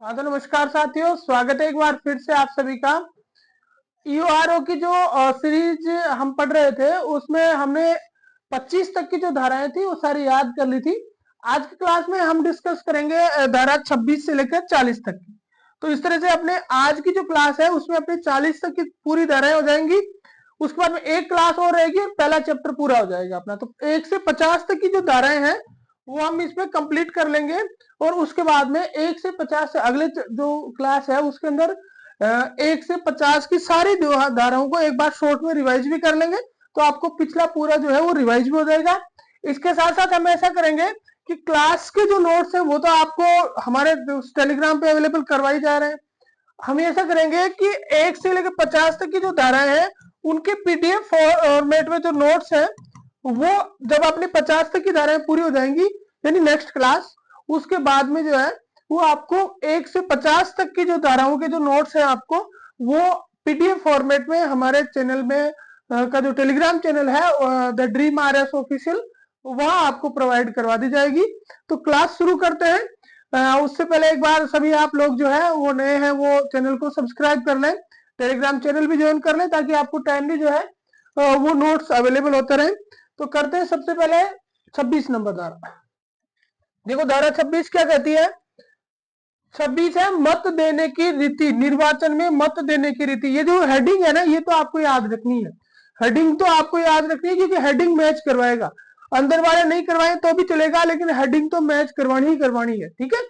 हाँ तो नमस्कार साथियों, स्वागत है एक बार फिर से आप सभी का। ईओआरओ की जो सीरीज हम पढ़ रहे थे उसमें हमने 25 तक की जो धाराएं थी वो सारी याद कर ली थी। आज की क्लास में हम डिस्कस करेंगे धारा 26 से लेकर 40 तक की। तो इस तरह से अपने आज की जो क्लास है उसमें अपनी 40 तक की पूरी धाराएं हो जाएंगी। उसके बाद में एक क्लास और रहेगी और पहला चैप्टर पूरा हो जाएगा अपना। तो 1 से 50 तक की जो धाराएं हैं वो हम इसमें कंप्लीट कर लेंगे और उसके बाद में 1 से 50 से अगले जो क्लास है उसके अंदर 1 से 50 की सारी धाराओं को एक बार शॉर्ट में रिवाइज भी कर लेंगे। तो आपको पिछला पूरा जो है वो रिवाइज भी हो जाएगा। इसके साथ साथ हम ऐसा करेंगे कि क्लास के जो नोट्स है वो तो आपको हमारे टेलीग्राम पे अवेलेबल करवाई जा रहे हैं। हम ऐसा करेंगे कि 1 से लेकर 50 तक की जो धाराएं हैं उनके पीडीएफ फॉर्मेट में जो नोट्स है वो जब अपनी 50 तक की धाराएं पूरी हो जाएंगी यानी नेक्स्ट क्लास, उसके बाद में जो है वो आपको 1 से 50 तक की जो धाराओं के जो नोट्स है आपको वो पीडीएफ फॉर्मेट में हमारे चैनल में का जो टेलीग्राम चैनल है द ड्रीम आरएस ऑफिशियल, वहां आपको प्रोवाइड करवा दी जाएगी। तो क्लास शुरू करते हैं। उससे पहले एक बार सभी आप लोग जो है वो नए हैं वो चैनल को सब्सक्राइब कर लें, टेलीग्राम चैनल भी ज्वाइन कर लें ताकि आपको टाइमली जो है वो नोट्स अवेलेबल होते रहे। तो करते हैं सबसे पहले 26 नंबर धारा। देखो धारा 26 क्या कहती है। 26 है मत देने की रीति, निर्वाचन में मत देने की रीति। ये जो हेडिंग है ना ये तो आपको याद रखनी है। हेडिंग तो आपको याद रखनी है क्योंकि हेडिंग मैच करवाएगा। अंदर वाले नहीं करवाए तो भी चलेगा लेकिन हेडिंग तो मैच करवानी ही करवानी है, ठीक है।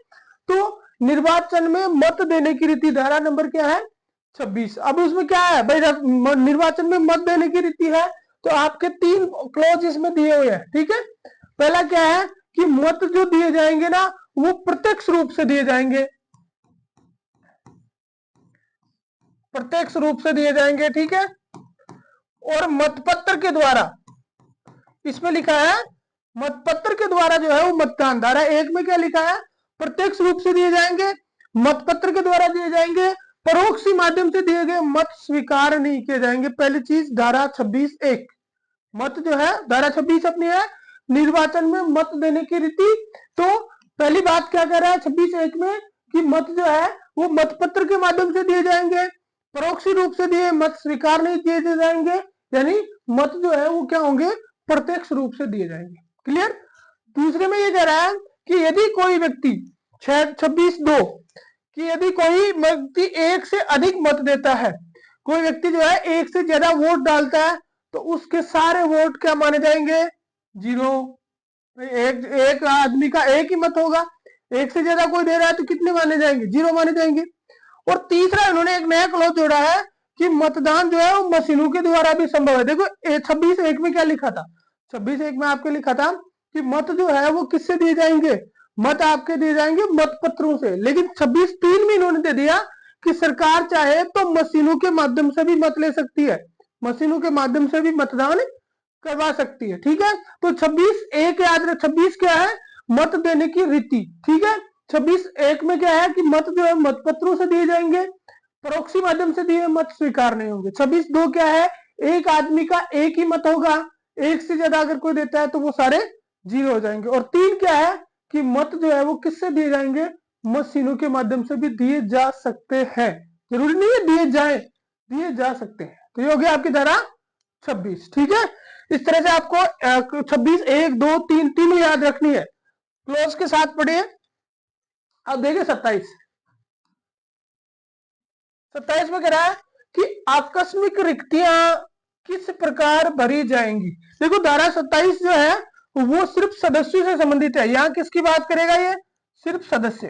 तो निर्वाचन में मत देने की रीति धारा नंबर क्या है 26। अब उसमें क्या है भाई, निर्वाचन में मत देने की रीति है तो आपके 3 क्लॉज इसमें दिए हुए हैं, ठीक है। पहला क्या है कि मत जो दिए जाएंगे ना वो प्रत्यक्ष रूप से दिए जाएंगे, प्रत्यक्ष रूप से दिए जाएंगे, ठीक है। और मतपत्र के द्वारा, इसमें लिखा है मतपत्र के द्वारा जो है वो मतदान। धारा 1 में क्या लिखा है, प्रत्यक्ष रूप से दिए जाएंगे, मतपत्र के द्वारा दिए जाएंगे, परोक्ष माध्यम से दिए गए मत स्वीकार नहीं किए जाएंगे। पहली चीज धारा 26(1) मत जो है धारा 26 अपनी है निर्वाचन में मत देने की रीति। तो पहली बात क्या कह रहा है 26(1) में कि मत जो है वो मतपत्र के माध्यम से दिए जाएंगे, परोक्ष रूप से दिए मत स्वीकार नहीं किए जाएंगे, यानी मत जो है वो क्या होंगे प्रत्यक्ष रूप से दिए जाएंगे। क्लियर। दूसरे में ये कह रहा है कि यदि कोई व्यक्ति 26(2) कि यदि कोई व्यक्ति 1 से अधिक मत देता है, कोई व्यक्ति जो है 1 से ज्यादा वोट डालता है तो उसके सारे वोट क्या माने जाएंगे, जीरो। एक आदमी का एक ही मत होगा, 1 से ज्यादा कोई दे रहा है तो कितने माने जाएंगे, जीरो माने जाएंगे। और तीसरा इन्होंने एक नया क्लॉज जोड़ा है कि मतदान जो है वो मशीनों के द्वारा भी संभव है। देखो 26(1) में क्या लिखा था, 26(1) में आपके लिखा था कि मत जो है वो किससे दिए जाएंगे, मत आपके दिए जाएंगे मतपत्रों से। लेकिन 26(3) में इन्होंने दे दिया कि सरकार चाहे तो मशीनों के माध्यम से भी मत ले सकती है, मशीनों के माध्यम से भी मतदान करवा सकती है, ठीक है। तो 26(1) याद रख, 26 क्या है मत देने की रीति, ठीक है। 26(1) में क्या है कि मत जो है मतपत्रों से दिए जाएंगे, परोक्षी माध्यम से दिए मत स्वीकार नहीं होंगे। 26(2) क्या है, एक आदमी का एक ही मत होगा, 1 से ज्यादा अगर कोई देता है तो वो सारे जीरो हो जाएंगे। और 3 क्या है कि मत जो है वो किससे दिए जाएंगे, मशीनों के माध्यम से भी दिए जा सकते हैं, जरूरी नहीं है दिए जाए, दिए जा सकते हैं। तो ये हो गया आपकी धारा 26, ठीक है। इस तरह से आपको 26(1), 2, 3 तीनों याद रखनी है। क्लोज के साथ पढ़िए। अब देखिए 27 में कह रहा है कि आकस्मिक रिक्तियां किस प्रकार भरी जाएंगी। देखो धारा 27 जो है वो सिर्फ सदस्यों से संबंधित है। यहां किसकी बात करेगा, ये सिर्फ सदस्य,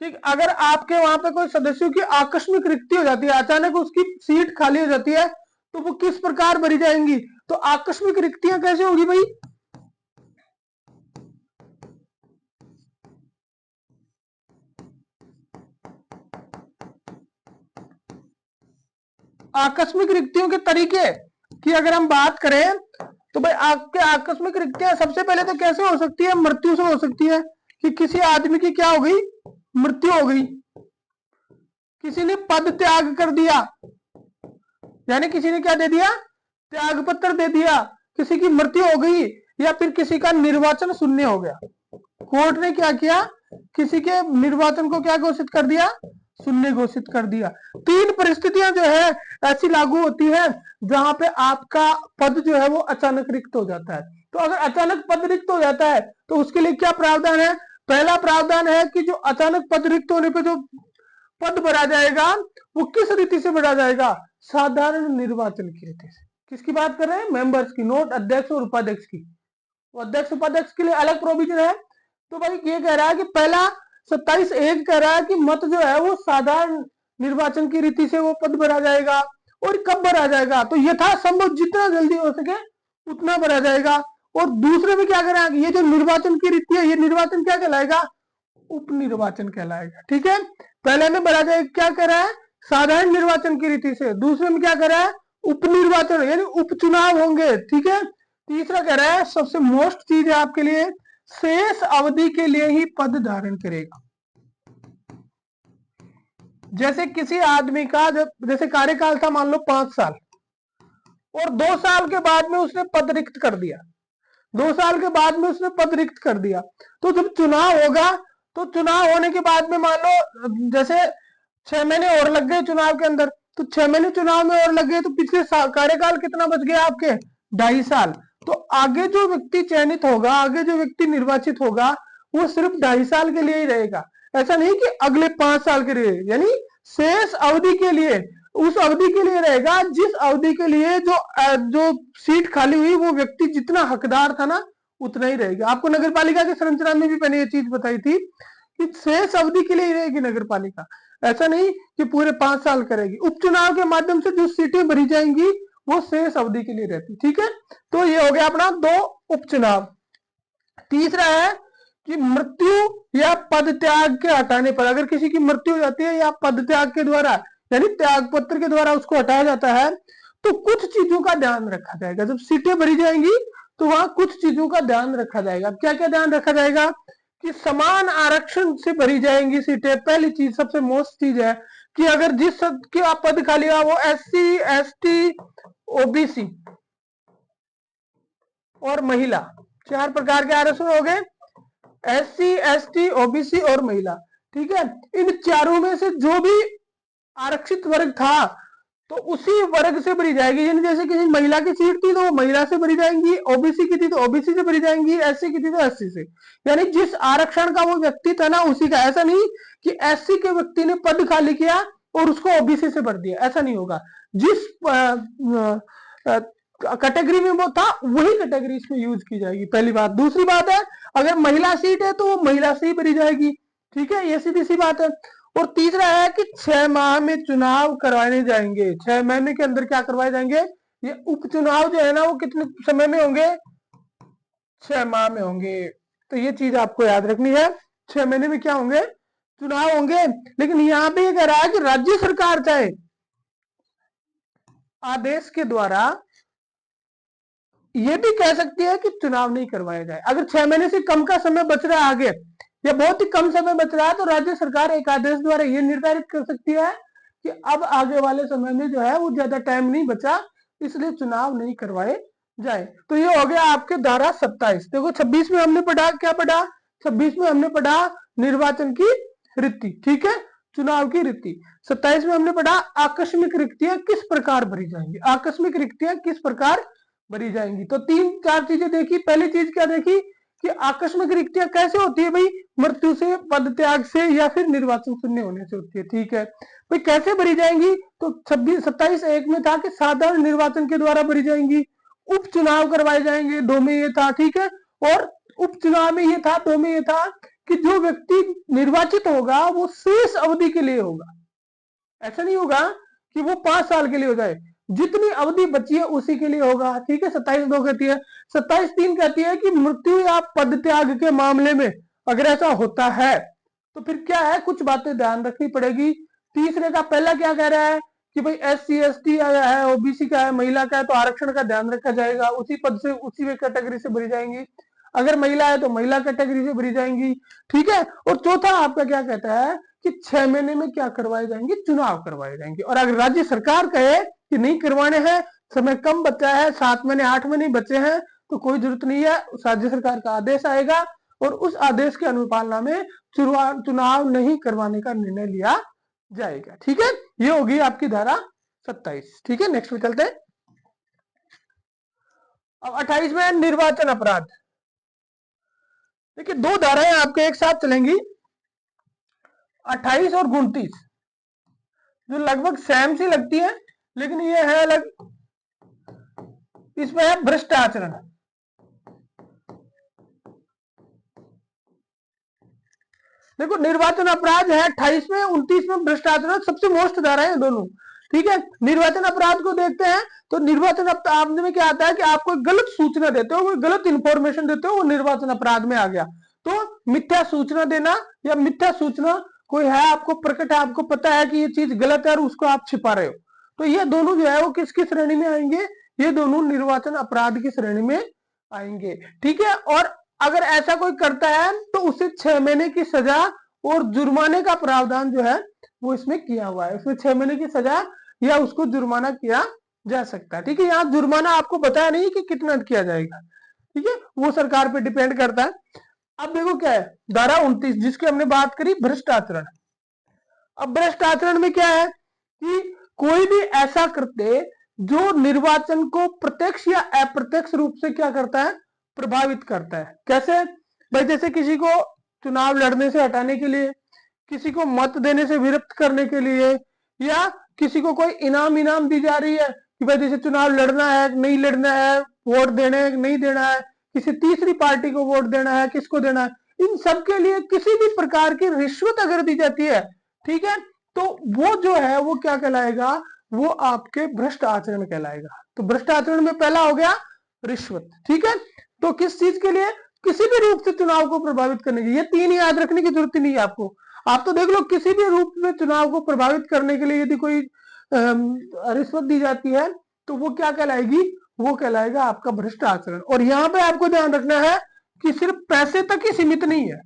ठीक। अगर आपके वहां पे कोई सदस्यों की आकस्मिक रिक्ति हो जाती है, अचानक उसकी सीट खाली हो जाती है तो वो किस प्रकार भरी जाएंगी। तो आकस्मिक रिक्तियां कैसे होगी भाई, आकस्मिक रिक्तियों के तरीके की अगर हम बात करें तो भाई आपके आकस्मिक रिक्तियां सबसे पहले तो कैसे हो सकती है, मृत्यु से हो सकती है कि किसी आदमी की क्या हो गई, मृत्यु हो गई, किसी ने पद त्याग कर दिया, यानी किसी ने क्या दे दिया, त्याग पत्र दे दिया, किसी की मृत्यु हो गई, या फिर किसी का निर्वाचन शून्य हो गया। कोर्ट ने क्या किया किसी के निर्वाचन को क्या घोषित कर दिया, शून्य घोषित कर दिया। 3 परिस्थितियां जो है ऐसी लागू होती है जहां पे आपका पद जो है वो अचानक रिक्त हो जाता है। तो अगर अचानक पद रिक्त हो जाता है तो उसके लिए क्या प्रावधान है? पहला प्रावधान है कि जो अचानक पद रिक्त होने पे जो पद भरा जाएगा वो किस रीति से भरा जाएगा? साधारण निर्वाचन की रीति से। किसकी बात कर रहे हैं? मेंबर्स की, नोट अध्यक्ष और उपाध्यक्ष की। तो अध्यक्ष उपाध्यक्ष के लिए अलग प्रोविजन है। तो भाई ये कह रहा है कि पहला 27(1) कह रहा है कि मत जो है वो साधारण निर्वाचन की रीति से वो पद भरा जाएगा। और कब भरा जाएगा? तो यथासंभव जितना जल्दी हो सके उतना भरा जाएगा। और दूसरे में क्या करें, ये जो निर्वाचन की रीति है ये निर्वाचन क्या कहलाएगा? उप निर्वाचन कहलाएगा। ठीक है, पहले में भरा जाएगा क्या कह रहा है? साधारण निर्वाचन की रीति से। दूसरे में क्या कह रहा है? उप निर्वाचन यानी उपचुनाव होंगे। ठीक है, तीसरा कह रहा है सबसे मोस्ट चीज है आपके लिए, शेष अवधि के लिए ही पद धारण करेगा। जैसे किसी आदमी का जब जैसे कार्यकाल था मान लो 5 साल और 2 साल के बाद में उसने पद रिक्त कर दिया, 2 साल के बाद में उसने पद रिक्त कर दिया, तो जब चुनाव होगा तो चुनाव होने के बाद में मान लो जैसे 6 महीने और लग गए चुनाव के अंदर, तो 6 महीने चुनाव में और लग गए तो पिछले कार्यकाल कितना बच गया आपके? 2.5 साल। तो आगे जो व्यक्ति चयनित होगा, आगे जो व्यक्ति निर्वाचित होगा वो सिर्फ 2.5 साल के लिए ही रहेगा। ऐसा नहीं कि अगले 5 साल के लिए, यानी शेष अवधि के लिए, उस अवधि के लिए रहेगा जिस अवधि के लिए जो सीट खाली हुई वो व्यक्ति जितना हकदार था ना उतना ही रहेगा। आपको नगर पालिका की संरचना में भी मैंने ये चीज बताई थी कि शेष अवधि के लिए ही रहेगी नगर पालिका, ऐसा नहीं कि पूरे 5 साल करेगी। उपचुनाव के माध्यम से जो सीटें भरी जाएंगी वो शेष अवधि के लिए रहती। ठीक है, तो ये हो गया अपना 2 उपचुनाव। तीसरा है कि मृत्यु या पद त्याग के हटाने पर, अगर किसी की मृत्यु हो जाती है या पद त्याग के द्वारा यानी त्याग पत्र के द्वारा उसको हटाया जाता है तो कुछ चीजों का ध्यान रखा जाएगा। जब सीटें भरी जाएंगी तो वहां कुछ चीजों का ध्यान रखा जाएगा। क्या क्या ध्यान रखा जाएगा? कि समान आरक्षण से भरी जाएंगी सीटें। पहली चीज, सबसे मोस्ट चीज है कि अगर जिस का पद खाली हुआ वो SC ST OBC और महिला, 4 प्रकार के आरक्षण हो गए, SC ST OBC और महिला। ठीक है, इन चारों में से जो भी आरक्षित वर्ग था तो उसी वर्ग से भरी जाएगी। यानी जैसे किसी महिला की सीट थी तो वो महिला से भरी जाएंगी, OBC की थी तो OBC से भरी जाएंगी, SC की थी तो SC से। यानी जिस आरक्षण का वो व्यक्ति था ना उसी का। ऐसा नहीं कि SC के व्यक्ति ने पद खाली किया और उसको OBC से भर दिया, ऐसा नहीं होगा। जिस कैटेगरी में वो था वही कैटेगरी इसमें यूज की जाएगी, पहली बात। दूसरी बात है अगर महिला सीट है तो वो महिला से ही भरी जाएगी। ठीक है, ये सीधी सी बात है। और तीसरा है कि 6 माह में चुनाव करवाने जाएंगे। 6 महीने के अंदर क्या करवाए जाएंगे? ये उपचुनाव जो है ना वो कितने समय में होंगे? 6 माह में होंगे। तो ये चीज आपको याद रखनी है, 6 महीने में क्या होंगे? चुनाव होंगे। लेकिन यहाँ पे ये कह रहा है कि राज्य सरकार चाहे आदेश के द्वारा ये भी कह सकती है कि चुनाव नहीं करवाया जाए। अगर 6 महीने से कम का समय बच रहा है आगे या बहुत ही कम समय बच रहा है तो राज्य सरकार एक आदेश द्वारा ये निर्धारित कर सकती है कि अब आगे वाले समय में जो है वो ज्यादा टाइम नहीं बचा, इसलिए चुनाव नहीं करवाए जाए। तो ये हो गया आपके धारा 27। देखो 26 में हमने पढ़ा, क्या पढ़ा? 26 में हमने पढ़ा निर्वाचन की रीति। ठीक है, चुनाव की रीति। 27 में हमने पढ़ा आकस्मिक रिक्तियां किस प्रकार भरी जाएंगी। आकस्मिक रिक्तियां किस प्रकार भरी जाएंगी। तो 3-4 चीजें देखी। पहली चीज क्या देखी कि आकस्मिक रिक्तियां कैसे होती है? भाई मृत्यु से, पद त्याग से या फिर निर्वाचन शून्य होने से होती है। ठीक है, भाई कैसे भरी जाएंगी? तो 27(1) में था कि साधारण निर्वाचन के द्वारा भरी जाएंगी, उपचुनाव करवाए जाएंगे, 2 में ये था। ठीक है, और उपचुनाव में ये था, 2 में ये था कि जो व्यक्ति निर्वाचित होगा वो शेष अवधि के लिए होगा। ऐसा नहीं होगा कि वो 5 साल के लिए हो जाए, जितनी अवधि बची है उसी के लिए होगा। ठीक है, 27(2) कहती है। 27(3) कहती है कि मृत्यु या पद त्याग के मामले में अगर ऐसा होता है तो फिर क्या है, कुछ बातें ध्यान रखनी पड़ेगी। तीसरे का पहला क्या कह रहा है कि भाई SC ST है, OBC का है, महिला का है तो आरक्षण का ध्यान रखा जाएगा, उसी पद से उसी कैटेगरी से भरी जाएंगी। अगर महिला है तो महिला कैटेगरी से भरी जाएंगी। ठीक है, और चौथा आपका क्या कहता है कि 6 महीने में क्या करवाए जाएंगे? चुनाव करवाए जाएंगे। और अगर राज्य सरकार कहे कि नहीं करवाने हैं, समय कम बचा है, 7 महीने 8 महीने बचे हैं, तो कोई जरूरत नहीं है, राज्य सरकार का आदेश आएगा और उस आदेश की अनुपालना में चुनाव नहीं करवाने का निर्णय लिया जाएगा। ठीक है, ये होगी आपकी धारा 27। ठीक है, नेक्स्ट में चलते हैं। अब 28 में निर्वाचन अपराध। देखिए, दो धाराएं आपके एक साथ चलेंगी, 28 और 29, जो लगभग सेम सी लगती है, लेकिन ये है अलग। इसमें है भ्रष्ट आचरण। देखो, निर्वाचन अपराध है 28 में, 29 में भ्रष्ट आचरण, सबसे मोस्ट धारा है दोनों। ठीक है, निर्वाचन अपराध को देखते हैं तो निर्वाचन अपराध में क्या आता है कि आप कोई गलत सूचना देते हो, कोई गलत इंफॉर्मेशन देते हो, वो निर्वाचन अपराध में आ गया। तो मिथ्या सूचना देना या मिथ्या सूचना कोई है, आपको प्रकट है, आपको पता है कि ये चीज गलत है और उसको आप छिपा रहे हो, तो ये दोनों जो है वो किसकी श्रेणी में आएंगे? ये दोनों निर्वाचन अपराध की श्रेणी में आएंगे। ठीक है, और अगर ऐसा कोई करता है तो उसे 6 महीने की सजा और जुर्माने का प्रावधान जो है वो इसमें किया हुआ है। उसमें 6 महीने की सजा या उसको जुर्माना किया जा सकता है। ठीक है, यहाँ जुर्माना आपको बताया नहीं कि कितना किया जाएगा। ठीक है, वो सरकार पे डिपेंड करता है। अब देखो क्या है, धारा 29 जिसकी हमने बात करी, भ्रष्ट आचरण। अब भ्रष्ट आचरण में क्या है कि कोई भी ऐसा कृत्य जो निर्वाचन को प्रत्यक्ष या अप्रत्यक्ष रूप से क्या करता है? प्रभावित करता है। कैसे भाई? जैसे किसी को चुनाव लड़ने से हटाने के लिए, किसी को मत देने से विरक्त करने के लिए, या किसी को कोई इनाम दी जा रही है कि भाई जैसे चुनाव लड़ना है नहीं लड़ना है, वोट देने है नहीं देना है, किसी तीसरी पार्टी को वोट देना है, किसको देना है, इन सब के लिए किसी भी प्रकार की रिश्वत अगर दी जाती है, ठीक है, तो वो जो है वो क्या कहलाएगा? वो आपके भ्रष्ट आचरण कहलाएगा। तो भ्रष्ट आचरण में पहला हो गया रिश्वत। ठीक है, तो किस चीज के लिए? किसी भी रूप से चुनाव को प्रभावित करने की। ये तीन याद रखने की जरूरत नहीं है आपको। आप तो देख लो, किसी भी रूप में चुनाव को प्रभावित करने के लिए यदि कोई रिश्वत दी जाती है तो वो क्या कहलाएगी? वो कहलाएगा आपका भ्रष्ट आचरण। और यहां पे आपको ध्यान रखना है कि सिर्फ पैसे तक ही सीमित नहीं है।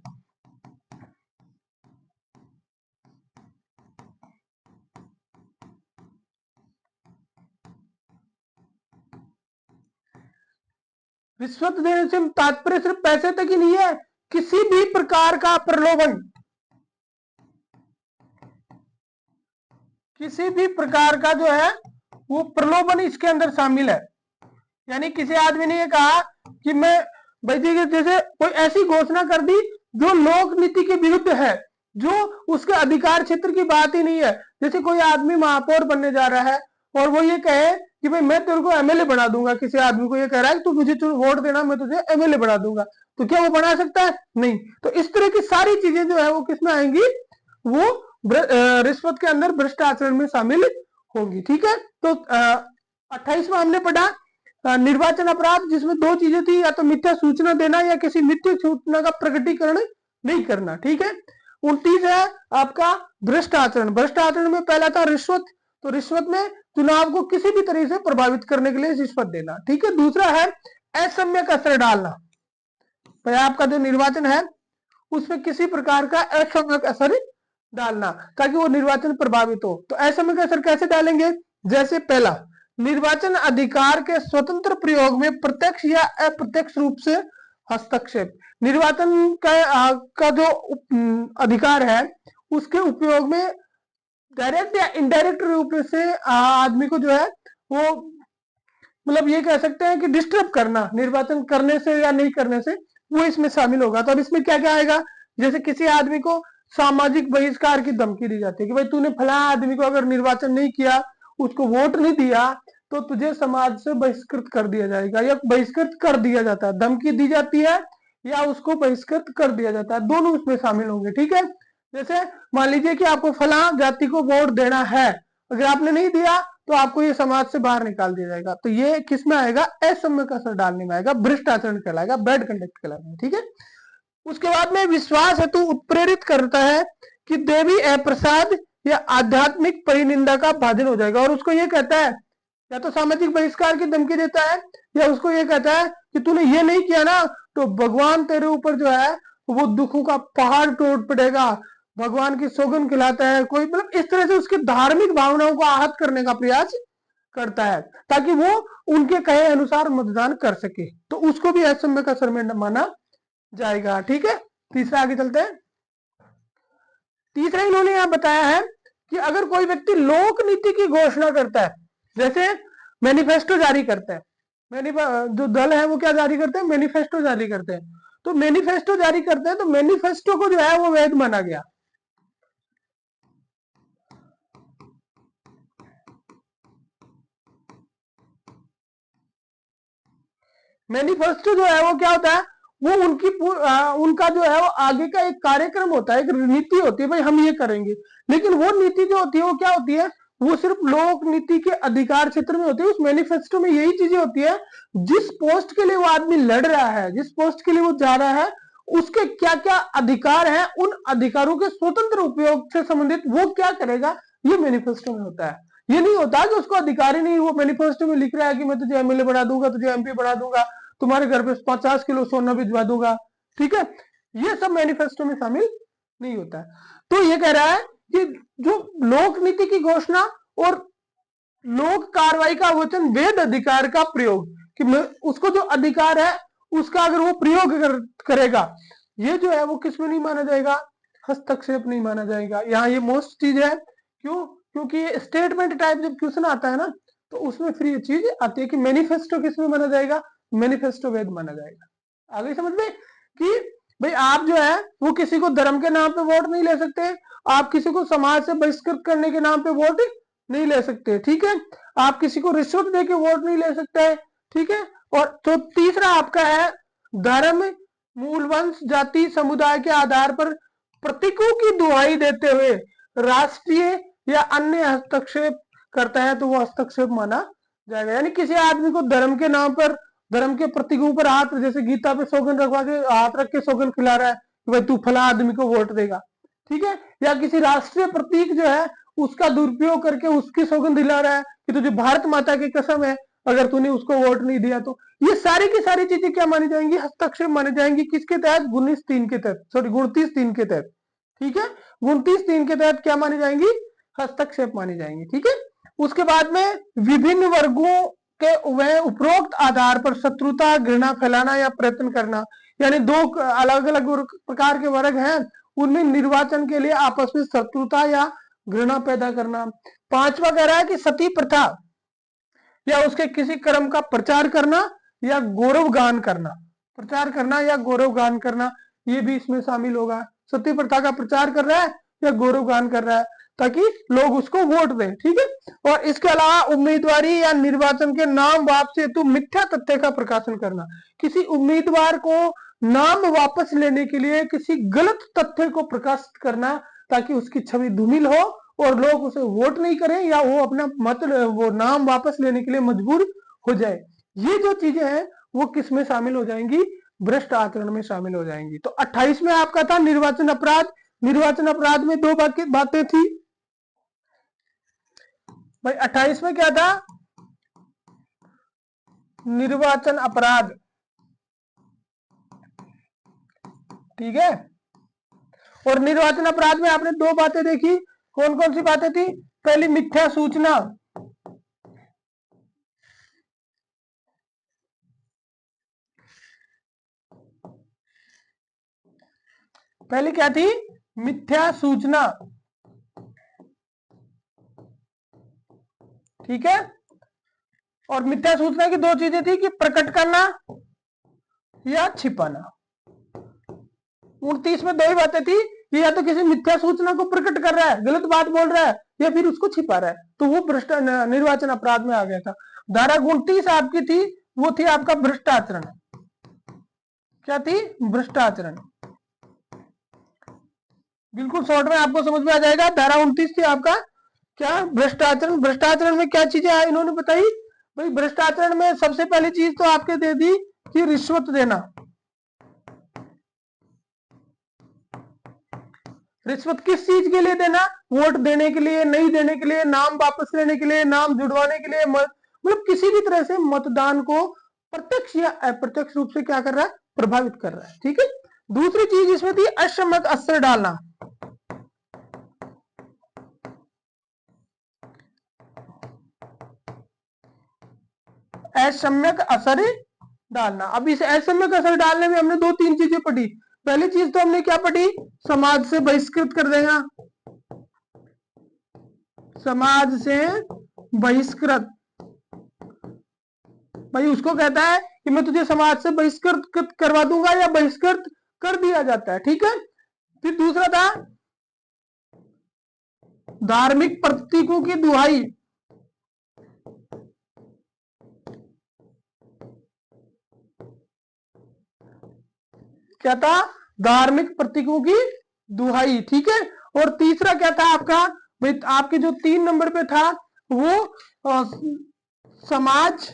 रिश्वत देने से तात्पर्य सिर्फ पैसे तक ही नहीं है, किसी भी प्रकार का प्रलोभन, किसी भी प्रकार का जो है वो प्रलोभन इसके अंदर शामिल है। यानी किसी आदमी ने ये कहा कि मैं भाई जैसे कोई ऐसी घोषणा कर दी जो लोक नीति के विरुद्ध है, जो उसके अधिकार क्षेत्र की बात ही नहीं है। जैसे कोई आदमी महापौर बनने जा रहा है और वो ये कहे कि भाई मैं तेरे को एमएलए बना दूंगा, किसी आदमी को ये कह रहा है कि तू मुझे वोट देना, मैं तुझे एमएलए बना दूंगा, तो क्या वो बना सकता है? नहीं। तो इस तरह की सारी चीजें जो है वो किसमें आएंगी? वो रिश्वत के अंदर भ्रष्ट आचरण में शामिल होंगी। ठीक है, तो 28 में हमने पढ़ा निर्वाचन अपराध, जिसमें दो चीजें थी, या तो मिथ्या सूचना देना या किसी मिथ्या सूचना का प्रकटीकरण नहीं करना। ठीक है, 29 है आपका भ्रष्ट आचरण। भ्रष्ट आचरण में पहला था रिश्वत, तो रिश्वत में चुनाव को किसी भी तरह से प्रभावित करने के लिए रिश्वत देना। ठीक है, दूसरा है असम्यक असर डालना। भाई आपका जो निर्वाचन है उसमें किसी प्रकार का असम्यक असर डालना ताकि वो निर्वाचन प्रभावित हो। तो असम्यक असर कैसे डालेंगे? जैसे पहला, निर्वाचन अधिकार के स्वतंत्र प्रयोग में प्रत्यक्ष या अप्रत्यक्ष रूप से हस्तक्षेप। निर्वाचन का जो अधिकार है उसके उपयोग में डायरेक्ट या इनडायरेक्ट रूप से आदमी को जो है वो, मतलब ये कह सकते हैं कि डिस्टर्ब करना, निर्वाचन करने से या नहीं करने से, वो इसमें शामिल होगा। तो अब इसमें क्या क्या आएगा? जैसे किसी आदमी को सामाजिक बहिष्कार की धमकी दी जाती है कि भाई तूने फला आदमी को अगर निर्वाचन नहीं किया, उसको वोट नहीं दिया, तो तुझे समाज से बहिष्कृत कर दिया जाएगा, या बहिष्कृत कर दिया जाता है। धमकी दी जाती है या उसको बहिष्कृत कर दिया जाता है, दोनों उसमें शामिल होंगे। ठीक है, जैसे मान लीजिए कि आपको फला जाति को वोट देना है, अगर आपने नहीं दिया तो आपको ये समाज से बाहर निकाल दिया जाएगा। तो ये किस में आएगा? असम्यक असर डालने में आएगा, भ्रष्ट आचरण कहलाएगा, बैड कंडक्ट कहलाएगा। ठीक है, उसके बाद में विश्वास हेतु उत्प्रेरित करता है कि देवी अप्रसाद या आध्यात्मिक परिनिंदा का भाजन हो जाएगा, और उसको ये कहता है, या तो सामाजिक बहिष्कार की धमकी देता है, या उसको ये कहता है कि तूने ये नहीं किया ना तो भगवान तेरे ऊपर जो है वो दुखों का पहाड़ टूट पड़ेगा, भगवान की सौगंध खिलाता है कोई, मतलब इस तरह से उसकी धार्मिक भावनाओं को आहत करने का प्रयास करता है ताकि वो उनके कहे अनुसार मतदान कर सके। तो उसको भी असम्यक असर में माना जाएगा। ठीक है, तीसरा आगे चलते हैं। तीसरा इन्होंने यहां बताया है कि अगर कोई व्यक्ति लोक नीति की घोषणा करता है, जैसे मैनिफेस्टो जारी करता है, जो दल है वो क्या जारी करते हैं, मैनिफेस्टो जारी करते हैं। तो मैनिफेस्टो जारी करते हैं तो मैनिफेस्टो को जो है वो वैध माना गया। मैनिफेस्टो जो है वो क्या होता है, वो उनका जो है वो आगे का एक कार्यक्रम होता है, एक नीति होती है, भाई हम ये करेंगे। लेकिन वो नीति जो होती है वो क्या होती है, वो सिर्फ लोक नीति के अधिकार क्षेत्र में होती है। उस मैनिफेस्टो में यही चीजें होती है, जिस पोस्ट के लिए वो आदमी लड़ रहा है, जिस पोस्ट के लिए वो जा रहा है, उसके क्या क्या अधिकार हैं, उन अधिकारों के स्वतंत्र उपयोग से संबंधित वो क्या करेगा, ये मैनिफेस्टो में होता है। ये नहीं होता कि उसको अधिकार ही नहीं, वो मैनिफेस्टो में लिख रहा है कि मैं तुझे एमएलए बना दूंगा, तुझे एमपी बना दूंगा, तुम्हारे घर पे 50 किलो सोना भिजवा दूंगा। ठीक है, ये सब मैनिफेस्टो में शामिल नहीं होता है। तो ये कह रहा है कि जो लोक नीति की घोषणा और लोक कार्रवाई का वचन वेद अधिकार का प्रयोग, कि उसको जो अधिकार है उसका अगर वो प्रयोग करेगा, ये जो है वो किसमें नहीं माना जाएगा, हस्तक्षेप नहीं माना जाएगा। यहाँ ये मोस्ट चीज है, क्यों, क्योंकि स्टेटमेंट टाइप जब क्वेश्चन आता है ना, तो उसमें फिर ये चीज आती है कि मैनिफेस्टो किसमें माना जाएगा, मैनिफेस्टो वेद माना जाएगा। आगे समझ में कि भाई आप जो है वो किसी को धर्म के नाम पे वोट नहीं ले सकते, आप किसी को समाज से बहिष्कृत करने के नाम पे वोट नहीं ले सकते। ठीक है, आप किसी को रिश्वत देके वोट नहीं ले सकते। ठीक है, और तो तीसरा आपका है धर्म, मूल वंश, जाति, समुदाय के आधार पर प्रतीकों की दुहाई देते हुए राष्ट्रीय या अन्य हस्तक्षेप करता है तो वो हस्तक्षेप माना जाएगा। यानी किसी आदमी को धर्म के नाम पर, धर्म के प्रतीकों पर हाथ, जैसे गीता पे सौगंध रखवा के हाथ रख के सौगंध खिला रहा है कि भाई तू फला आदमी को वोट देगा। ठीक है, या किसी राष्ट्रीय प्रतीक जो है उसका दुरुपयोग करके उसकी सौगंध दिला रहा है कि तुझे भारत माता की कसम है अगर तूने उसको वोट नहीं दिया तो। ये सारी की सारी चीजें क्या मानी जाएंगी, हस्तक्षेप मानी जाएंगी। किसके तहत, 19(3) के तहत, सॉरी 29(3) के तहत। ठीक है, 29(3) के तहत क्या मानी जाएंगी, हस्तक्षेप मानी जाएंगी। ठीक है, उसके बाद में विभिन्न वर्गों के वह उपरोक्त आधार पर शत्रुता, घृणा फैलाना या प्रयत्न करना, यानी दो अलग अलग प्रकार के वर्ग हैं, उनमें निर्वाचन के लिए आपस में शत्रुता या घृणा पैदा करना। पांचवा कह रहा है कि सती प्रथा या उसके किसी कर्म का प्रचार करना या गौरव गान करना, प्रचार करना या गौरव गान करना, ये भी इसमें शामिल होगा। सती प्रथा का प्रचार कर रहा है या गौरव गान कर रहा है ताकि लोग उसको वोट दें। ठीक है, और इसके अलावा उम्मीदवारी या निर्वाचन के नाम वापसी हेतु मिथ्या तथ्य का प्रकाशन करना, किसी उम्मीदवार को नाम वापस लेने के लिए किसी गलत तथ्य को प्रकाशित करना ताकि उसकी छवि धूमिल हो और लोग उसे वोट नहीं करें या वो अपना मत, वो नाम वापस लेने के लिए मजबूर हो जाए। ये जो चीजें हैं वो किस में शामिल हो जाएंगी, भ्रष्ट आचरण में शामिल हो जाएंगी। तो 28 में आपका था निर्वाचन अपराध। निर्वाचन अपराध में दो बातें थी भाई। 28 में क्या था, निर्वाचन अपराध। ठीक है, और निर्वाचन अपराध में आपने दो बातें देखी, कौन कौन सी बातें थी, पहली मिथ्या सूचना, पहली क्या थी, मिथ्या सूचना। ठीक है, और मिथ्या सूचना की दो चीजें थी कि प्रकट करना या छिपाना। 29 में दो ही बातें थी कि या तो किसी मिथ्या सूचना को प्रकट कर रहा है, गलत बात बोल रहा है, या फिर उसको छिपा रहा है, तो वो भ्रष्ट निर्वाचन अपराध में आ गया था। धारा 29 आपकी थी, वो थी आपका भ्रष्टाचरण। क्या थी, भ्रष्टाचरण। बिल्कुल शॉर्ट में आपको समझ में आ जाएगा। धारा 29 थी आपका क्या, भ्रष्टाचरण। भ्रष्टाचरण में क्या चीजें इन्होंने बताई भाई, भ्रष्टाचरण में सबसे पहली चीज तो आपके दे दी कि रिश्वत देना। रिश्वत किस चीज के लिए देना, वोट देने के लिए, नहीं देने के लिए, नाम वापस लेने के लिए, नाम जुड़वाने के लिए, मतलब किसी भी तरह से मतदान को प्रत्यक्ष या अप्रत्यक्ष रूप से क्या कर रहा है, प्रभावित कर रहा है। ठीक है, दूसरी चीज इसमें थी असम्यक असर डालना। असम्यक असर डालना। अब इस ऐसे में कसर डालने में हमने दो तीन चीजें पढ़ी। पहली चीज तो हमने क्या पढ़ी, समाज से बहिष्कृत कर देगा, समाज से बहिष्कृत। भाई उसको कहता है कि मैं तुझे समाज से बहिष्कृत करवा दूंगा या बहिष्कृत कर दिया जाता है, ठीक है। फिर दूसरा था धार्मिक प्रतीकों की दुहाई, क्या था, धार्मिक प्रतीकों की दुहाई, ठीक है। और तीसरा क्या था आपका, भाई आपके जो 3 नंबर पे था वो समाज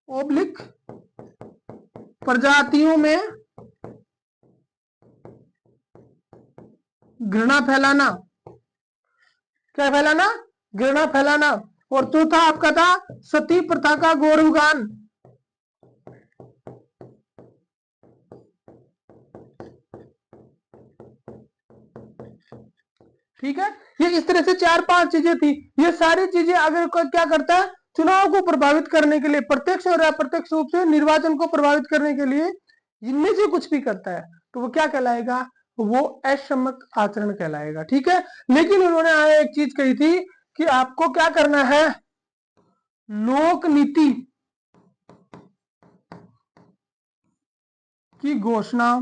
ओब्लिक प्रजातियों में घृणा फैलाना, क्या फैलाना, घृणा फैलाना। और चौथा आपका था सती प्रथा का गौरवगान, ठीक है। ये इस तरह से 4-5 चीजें थी। ये सारी चीजें अगर कोई क्या करता है, चुनाव को प्रभावित करने के लिए, प्रत्यक्ष और अप्रत्यक्ष रूप से निर्वाचन को प्रभावित करने के लिए इनमें से कुछ भी करता है, तो वो क्या कहलाएगा, वो असम्मत आचरण कहलाएगा, ठीक है। लेकिन उन्होंने आगे एक चीज कही थी कि आपको क्या करना है, लोक नीति की घोषणा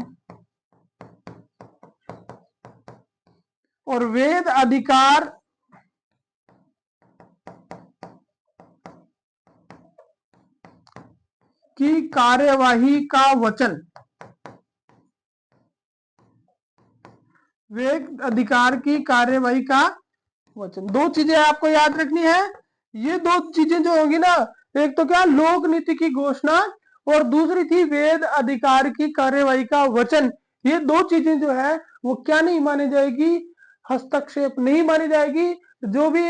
और वेद अधिकार की कार्यवाही का वचन, वेद अधिकार की कार्यवाही का वचन। दो चीजें आपको याद रखनी है। ये दो चीजें जो होंगी ना, एक तो क्या, लोक नीति की घोषणा, और दूसरी थी वेद अधिकार की कार्यवाही का वचन। ये दो चीजें जो है वो क्या नहीं मानी जाएगी, हस्तक्षेप नहीं मानी जाएगी। जो भी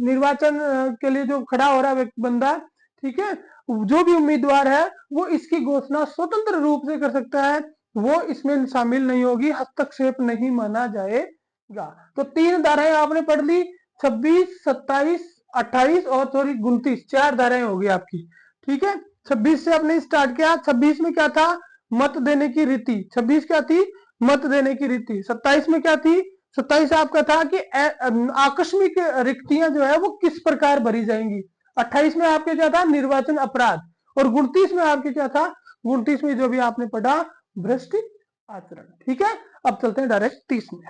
निर्वाचन के लिए जो खड़ा हो रहा है बंदा, ठीक है, जो भी उम्मीदवार है वो इसकी घोषणा स्वतंत्र रूप से कर सकता है, वो इसमें शामिल नहीं होगी, हस्तक्षेप नहीं माना जाएगा। तो 3 धाराएं आपने पढ़ ली, 26, 27, 28 और थोड़ी 29, 4 धाराएं होगी आपकी, ठीक है। 26 से आपने स्टार्ट किया। 26 में क्या था, मत देने की रीति। 26 क्या थी, मत देने की रीति। 27 में क्या थी, 27 आपका था कि आकस्मिक रिक्तियां जो है वो किस प्रकार भरी जाएंगी। 28 में आपके क्या था, निर्वाचन अपराध। और 29 में आपके क्या था, 29 में जो भी आपने पढ़ा, भ्रष्ट आचरण, ठीक है। अब चलते हैं डायरेक्ट 30 में।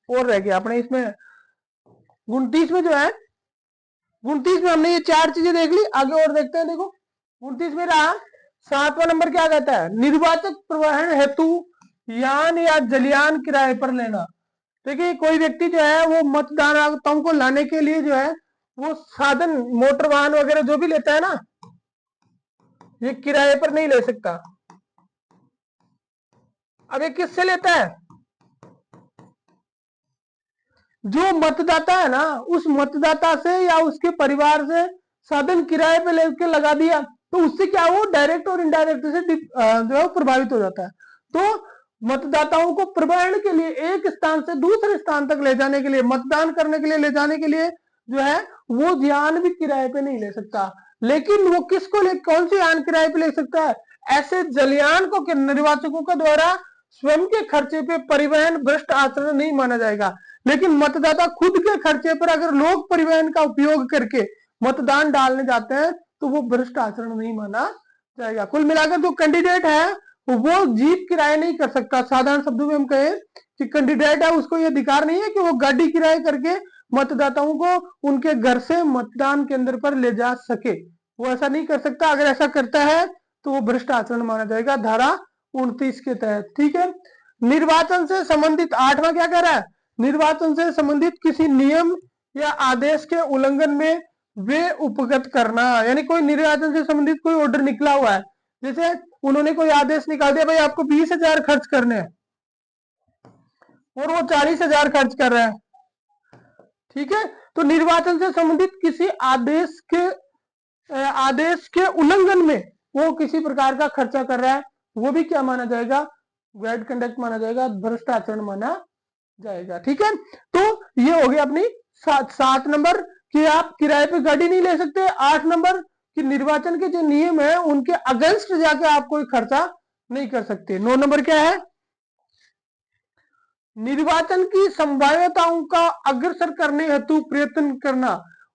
और रह गया अपने इसमें 29 में जो है, 29 में हमने ये 4 चीजें देख ली, आगे और देखते हैं। देखो 29 में रहा 7वां नंबर क्या कहता है, निर्वाचक परिवहन हेतु यान या जलयान किराए पर लेना। देखिए कोई व्यक्ति जो है वो मतदाताओं को लाने के लिए जो है वो साधन, मोटर वाहन वगैरह जो भी लेता है ना, ये किराए पर नहीं ले सकता। अब ये किससे लेता है, जो मतदाता है ना, उस मतदाता से या उसके परिवार से साधन किराए पे लेके लगा दिया, तो उससे क्या, वो डायरेक्ट और इनडायरेक्ट से जो है प्रभावित हो जाता है। तो मतदाताओं को परिवहन के लिए एक स्थान से दूसरे स्थान तक ले जाने के लिए, मतदान करने के लिए ले जाने के लिए जो है वो यान भी किराए पे नहीं ले सकता। लेकिन वो किसको ले, कौन सी यान किराए पे ले सकता है, ऐसे जलयान को निर्वाचकों के द्वारा स्वयं के खर्चे पे परिवहन भ्रष्ट आचरण नहीं माना जाएगा। लेकिन मतदाता खुद के खर्चे पर अगर लोक परिवहन का उपयोग करके मतदान डालने जाते हैं तो वो भ्रष्ट आचरण नहीं माना जाएगा। कुल मिलाकर जो कैंडिडेट है वो जीप किराए नहीं कर सकता। साधारण शब्दों में हम कहें कि कैंडिडेट है, उसको ये अधिकार नहीं है कि वो गाड़ी किराए करके मतदाताओं को उनके घर से मतदान केंद्र पर ले जा सके, वो ऐसा नहीं कर सकता। अगर ऐसा करता है तो वो भ्रष्ट आचरण माना जाएगा धारा 29 के तहत, ठीक है। निर्वाचन से संबंधित 8वां क्या कह रहा है, निर्वाचन से संबंधित किसी नियम या आदेश के उल्लंघन में वे उपगत करना। यानी कोई निर्वाचन से संबंधित कोई ऑर्डर निकला हुआ है, जैसे उन्होंने कोई आदेश निकाल दिया, भाई आपको 20,000 खर्च करने हैं और वो 40,000 खर्च कर रहा है, ठीक है। तो निर्वाचन से संबंधित किसी आदेश के उल्लंघन में वो किसी प्रकार का खर्चा कर रहा है, वो भी क्या माना जाएगा, बैड कंडक्ट माना जाएगा, भ्रष्ट आचरण माना जाएगा। ठीक है, तो ये हो गया अपनी 7 नंबर कि आप किराए पे गाड़ी नहीं ले सकते। 8 नंबर कि निर्वाचन के जो नियम है उनके अगेंस्ट जाके आप कोई खर्चा नहीं कर सकते। 9 नंबर क्या है, निर्वाचन की संभाव्यताओं का अग्रसर करने हेतु प्रयत्न करना।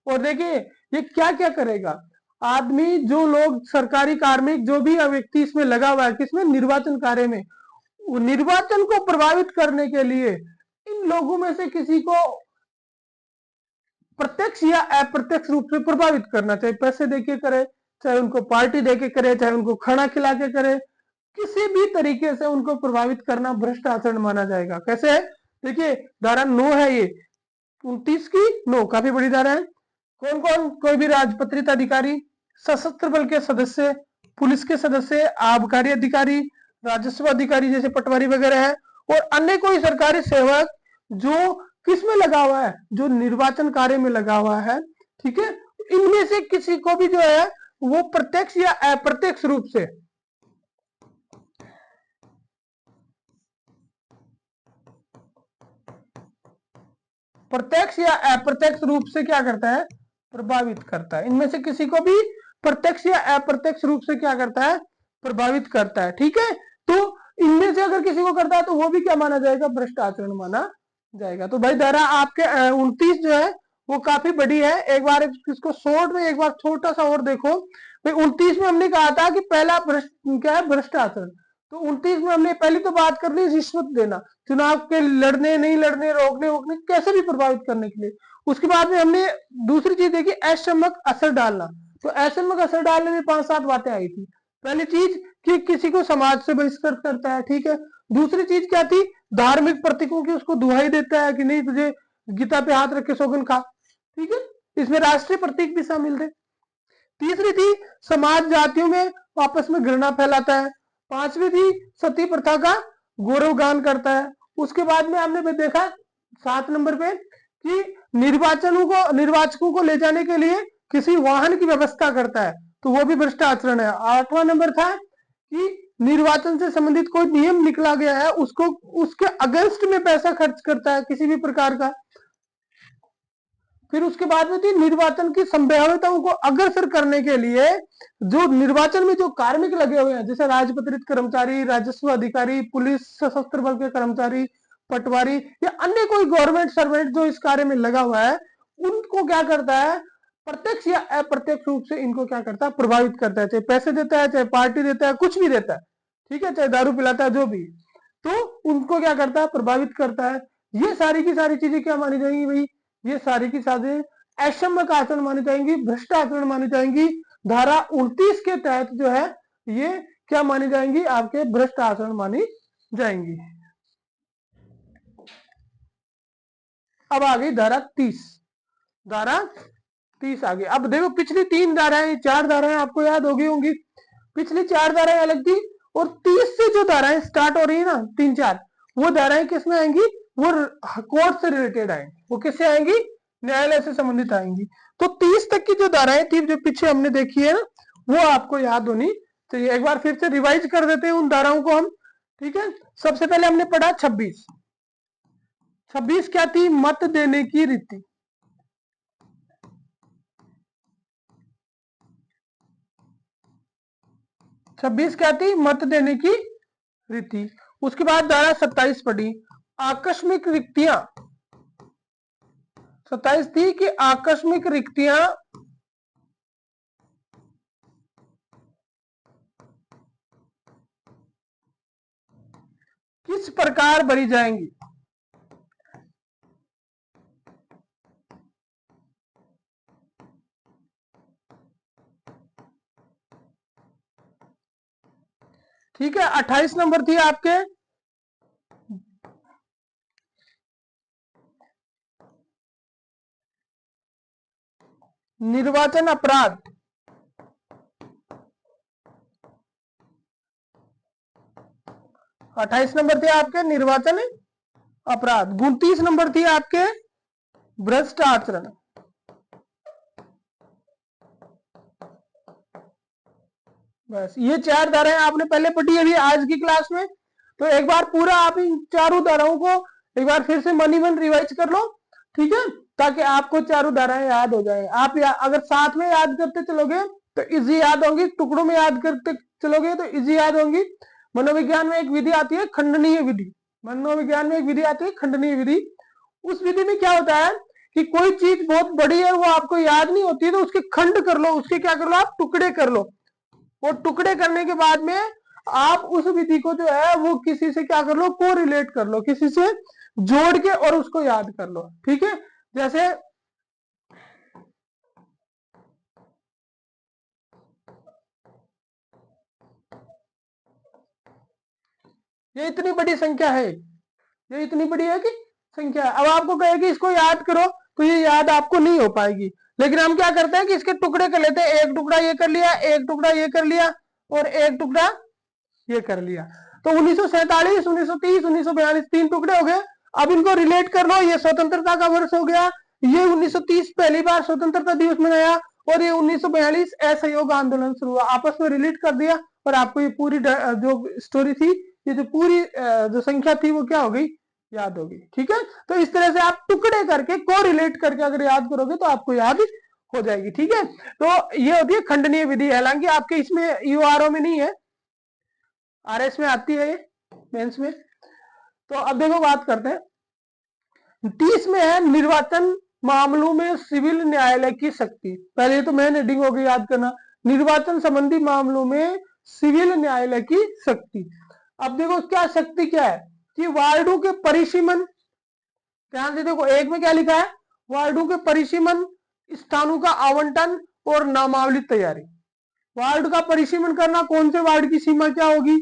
और देखिए ये क्या क्या करेगा, आदमी, जो लोग सरकारी कार्मिक, जो भी व्यक्ति इसमें लगा हुआ है किसमें, निर्वाचन कार्य में, निर्वाचन को प्रभावित करने के लिए इन लोगों में से किसी को प्रत्यक्ष या अप्रत्यक्ष रूप से प्रभावित करना, चाहे पैसे देके करे, चाहे उनको पार्टी देके करे, चाहे उनको खाना खिला के करे, किसी भी तरीके से उनको प्रभावित करना भ्रष्ट आचरण माना जाएगा। कैसे है, देखिए धारा 9 है ये 29 की 9, काफी बड़ी धारा है। कौन कौन, कोई भी राजपत्रित अधिकारी, सशस्त्र बल के सदस्य, पुलिस के सदस्य, आबकारी अधिकारी, राजस्व अधिकारी जैसे पटवारी वगैरह है, और अन्य कोई सरकारी सेवक जो किस में लगा हुआ है, जो निर्वाचन कार्य में लगा हुआ है। ठीक है, इनमें से किसी को भी जो है वो प्रत्यक्ष या अप्रत्यक्ष रूप से, प्रत्यक्ष या अप्रत्यक्ष रूप से क्या करता है, प्रभावित करता है। इनमें से किसी को भी प्रत्यक्ष या अप्रत्यक्ष रूप से क्या करता है, प्रभावित करता है। ठीक है, तो इनमें से अगर किसी को करता है तो वो भी क्या माना जाएगा, भ्रष्ट आचरण माना जाएगा। तो भाई धारा आपके 29 जो है वो काफी बड़ी है। एक बार इसको शॉर्ट में एक बार छोटा सा और देखो। भाई 29 में हमने कहा था कि पहला भ्रष्ट क्या है, भ्रष्ट आचरण। तो 29 में हमने पहली तो बात कर ली रिश्वत देना, चुनाव के लड़ने नहीं लड़ने, रोकने वोकने, कैसे भी प्रभावित करने के लिए। उसके बाद में हमने दूसरी चीज देखी, अक्षम्यक असर डालना। तो अक्षम्यक असर डालने में 5-7 बातें आई थी। पहली चीज कि किसी को समाज से बहिष्कृत करता है। ठीक है, दूसरी चीज क्या थी, धार्मिक प्रतीकों की उसको दुहाई देता है कि नहीं तुझे गीता पे हाथ रख के सौगन खा। ठीक है, इसमें राष्ट्रीय प्रतीक भी शामिल थे। तीसरी थी समाज जातियों में आपस में घृणा फैलाता है। पांचवी थी सती प्रथा का गौरवगान करता है। उसके बाद में हमने देखा 7 नंबर पे कि निर्वाचकों को ले जाने के लिए किसी वाहन की व्यवस्था करता है, तो वो भी भ्रष्ट आचरण है। 8वां नंबर था कि निर्वाचन से संबंधित कोई नियम निकला गया है उसको उसके अगेंस्ट में पैसा खर्च करता है किसी भी प्रकार का। फिर उसके बाद में थी निर्वाचन की संभाव्यताओं को अग्रसर करने के लिए जो निर्वाचन में जो कार्मिक लगे हुए हैं, जैसे राजपत्रित कर्मचारी, राजस्व अधिकारी, पुलिस, सशस्त्र बल के कर्मचारी, पटवारी या अन्य कोई गवर्नमेंट सर्वेंट जो इस कार्य में लगा हुआ है, उनको क्या करता है, प्रत्यक्ष या अप्रत्यक्ष रूप से इनको क्या करता है, प्रभावित करता है। चाहे पैसे देता है, चाहे पार्टी देता है, कुछ भी देता है। ठीक है, चाहे दारू पिलाता है, जो भी, तो उनको क्या करता है, प्रभावित करता है। ये सारी की सारी चीजें क्या मानी जाएंगी भाई, ये सारी की सारी अक्षम्यक आचरण मानी जाएंगी, भ्रष्ट आचरण मानी जाएंगी। धारा 29 के तहत जो है ये क्या मानी जाएंगी, आपके भ्रष्ट आचरण मानी जाएंगी। अब आ गई धारा 30। धारा 30 आ गई। अब देखो पिछली 3 धाराएं, 4 धाराएं आपको याद हो गई होंगी। पिछली 4 धाराएं अलग थी और 30 से जो धाराएं स्टार्ट हो रही है ना, 3-4, वो धाराएं किसमें आएंगी, वो कोर्ट से रिलेटेड आएंगी। वो किससे आएंगी, न्यायालय से संबंधित आएंगी। तो 30 तक की जो धाराएं थी जो पीछे हमने देखी है ना, वो आपको याद होनी चाहिए। एक बार फिर से रिवाइज कर देते हैं उन धाराओं को हम। ठीक है, सबसे पहले हमने पढ़ा 26। 26 क्या थी, मत देने की रीति। 26 क्या थी, मत देने की रीति। उसके बाद धारा 27 पढ़ी, आकस्मिक रिक्तियां। 27 थी कि आकस्मिक रिक्तियां किस प्रकार भरी जाएंगी। ठीक है, 28 नंबर थी आपके निर्वाचन अपराध। 28 नंबर थे आपके निर्वाचन अपराध। 29 नंबर थी आपके भ्रष्ट आचरण। बस ये 4 धाराएं आपने पहले पढ़ी अभी आज की क्लास में। तो एक बार पूरा आप इन चारों धाराओं को एक बार फिर से मन ही मन रिवाइज कर लो, ठीक है, ताकि आपको चारों धाराएं याद हो जाए। आप अगर साथ में याद करते चलोगे तो इजी याद होंगी, टुकड़ों में याद करते चलोगे तो इजी याद होंगी। मनोविज्ञान में एक विधि आती है खंडनीय विधि, मनोविज्ञान में एक विधि आती है खंडनीय विधि। उस विधि में क्या होता है कि कोई चीज बहुत बड़ी है, वो आपको याद नहीं होती, तो उसके खंड कर लो, उसके क्या कर लो, आप टुकड़े कर लो। और टुकड़े करने के बाद में आप उस विधि को जो है वो किसी से क्या कर लो, को रिलेट कर लो, किसी से जोड़ के और उसको याद कर लो, ठीक है। जैसे ये इतनी बड़ी संख्या है, ये इतनी बड़ी है कि संख्या है। अब आपको कहे कि इसको याद करो, तो ये याद आपको नहीं हो पाएगी। लेकिन हम क्या करते हैं कि इसके टुकड़े कर लेते हैं, एक टुकड़ा ये कर लिया, एक टुकड़ा ये कर लिया, और एक टुकड़ा ये कर लिया। तो 1947, 1930, 1942 तीन टुकड़े हो गए। अब इनको रिलेट कर लो, ये स्वतंत्रता का वर्ष हो गया, ये 1930 पहली बार स्वतंत्रता दिवस मनाया, और ये 1942 असहयोग आंदोलन शुरू हुआ। आपस में रिलेट कर दिया और आपको ये पूरी जो स्टोरी थी, ये जो पूरी जो संख्या थी वो क्या हो गई, याद होगी, ठीक है। तो इस तरह से आप टुकड़े करके को रिलेट करके अगर याद करोगे तो आपको याद हो जाएगी, ठीक है। तो ये होती है खंडनीय विधि। हालांकि आपके इसमें यूआरओ में नहीं है, आरएस में आती है, ये मेंस में। तो अब देखो बात करते हैं 30 में है निर्वाचन मामलों में सिविल न्यायालय की शक्ति। पहले तो मेन हेडिंग होगी याद करना, निर्वाचन संबंधी मामलों में सिविल न्यायालय की शक्ति। अब देखो क्या शक्ति क्या है कि वार्डों के परिसीमन, ध्यान से देखो एक में क्या लिखा है, वार्डों के परिसीमन, स्थानों का आवंटन और नामावली तैयारी। वार्ड का परिसीमन करना, कौन से वार्ड की सीमा क्या होगी,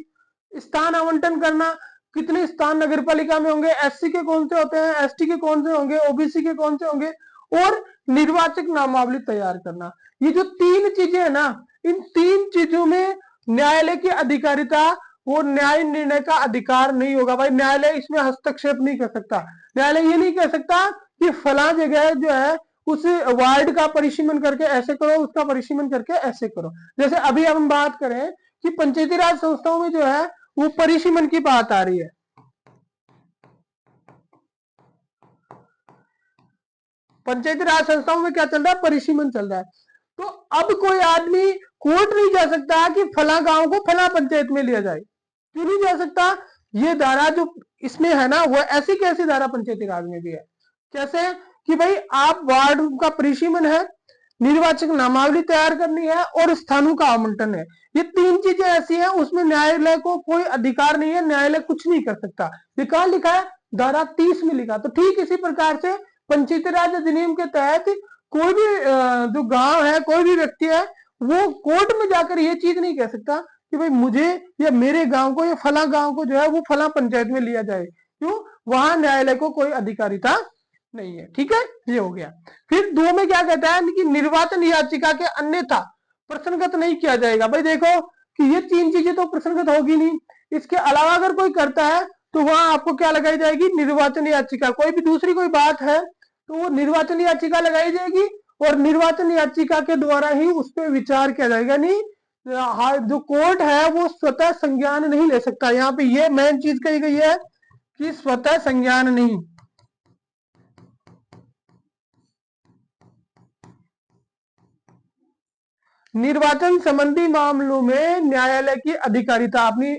स्थान आवंटन करना, कितने स्थान नगर पालिका में होंगे, एससी के कौन से होते हैं, एसटी के कौन से होंगे, ओबीसी के कौन से होंगे, और निर्वाचक नामावली तैयार करना। ये जो तीन चीजें है ना, इन तीन चीजों में न्यायालय की अधिकारिता, वो न्याय निर्णय का अधिकार नहीं होगा भाई। न्यायालय इसमें हस्तक्षेप नहीं कर सकता। न्यायालय ये नहीं कह सकता कि फला जगह जो है उस वार्ड का परिसीमन करके ऐसे करो, उसका परिसीमन करके ऐसे करो। जैसे अभी हम बात करें कि पंचायती राज संस्थाओं में जो है वो परिसीमन की बात आ रही है। पंचायती राज संस्थाओं में क्या चल रहा है, परिसीमन चल रहा है। तो अब कोई आदमी कोर्ट नहीं जा सकता कि फला गांव को फला पंचायत में लिया जाए, क्यों नहीं जा सकता। ये धारा जो इसमें है ना, वो ऐसी कैसी धारा पंचायती राज में भी है। कैसे कि भाई आप वार्ड का परिसीमन है, निर्वाचक नामावली तैयार करनी है और स्थानों का आवंटन है। ये तीन चीजें ऐसी हैं, उसमें न्यायालय को कोई अधिकार नहीं है, न्यायालय कुछ नहीं कर सकता। ये कहां लिखा है, धारा 30 में लिखा। तो ठीक इसी प्रकार से पंचायती राज अधिनियम के तहत कोई भी जो गांव है, कोई भी व्यक्ति है, वो कोर्ट में जाकर ये चीज नहीं कह सकता कि भाई मुझे या मेरे गांव को या फला गांव को जो है वो फला पंचायत में लिया जाए। क्यों, वहां न्यायालय को कोई अधिकारिता नहीं है, ठीक है। ये हो गया। फिर दो में क्या कहता है कि निर्वाचन याचिका के अन्यथा प्रश्नगत नहीं किया जाएगा। भाई देखो कि ये तीन चीजें तो प्रश्नगत होगी नहीं, इसके अलावा अगर कोई करता है तो वहां आपको क्या लगाई जाएगी, निर्वाचन याचिका। कोई भी दूसरी कोई बात है तो वो निर्वाचन याचिका लगाई जाएगी, और निर्वाचन याचिका के द्वारा ही उस पर विचार किया जाएगा। नहीं, जो कोर्ट है वो स्वतः संज्ञान नहीं ले सकता। यहाँ पे ये मेन चीज कही गई है कि स्वतः संज्ञान नहीं। निर्वाचन संबंधी मामलों में न्यायालय की अधिकारिता अपनी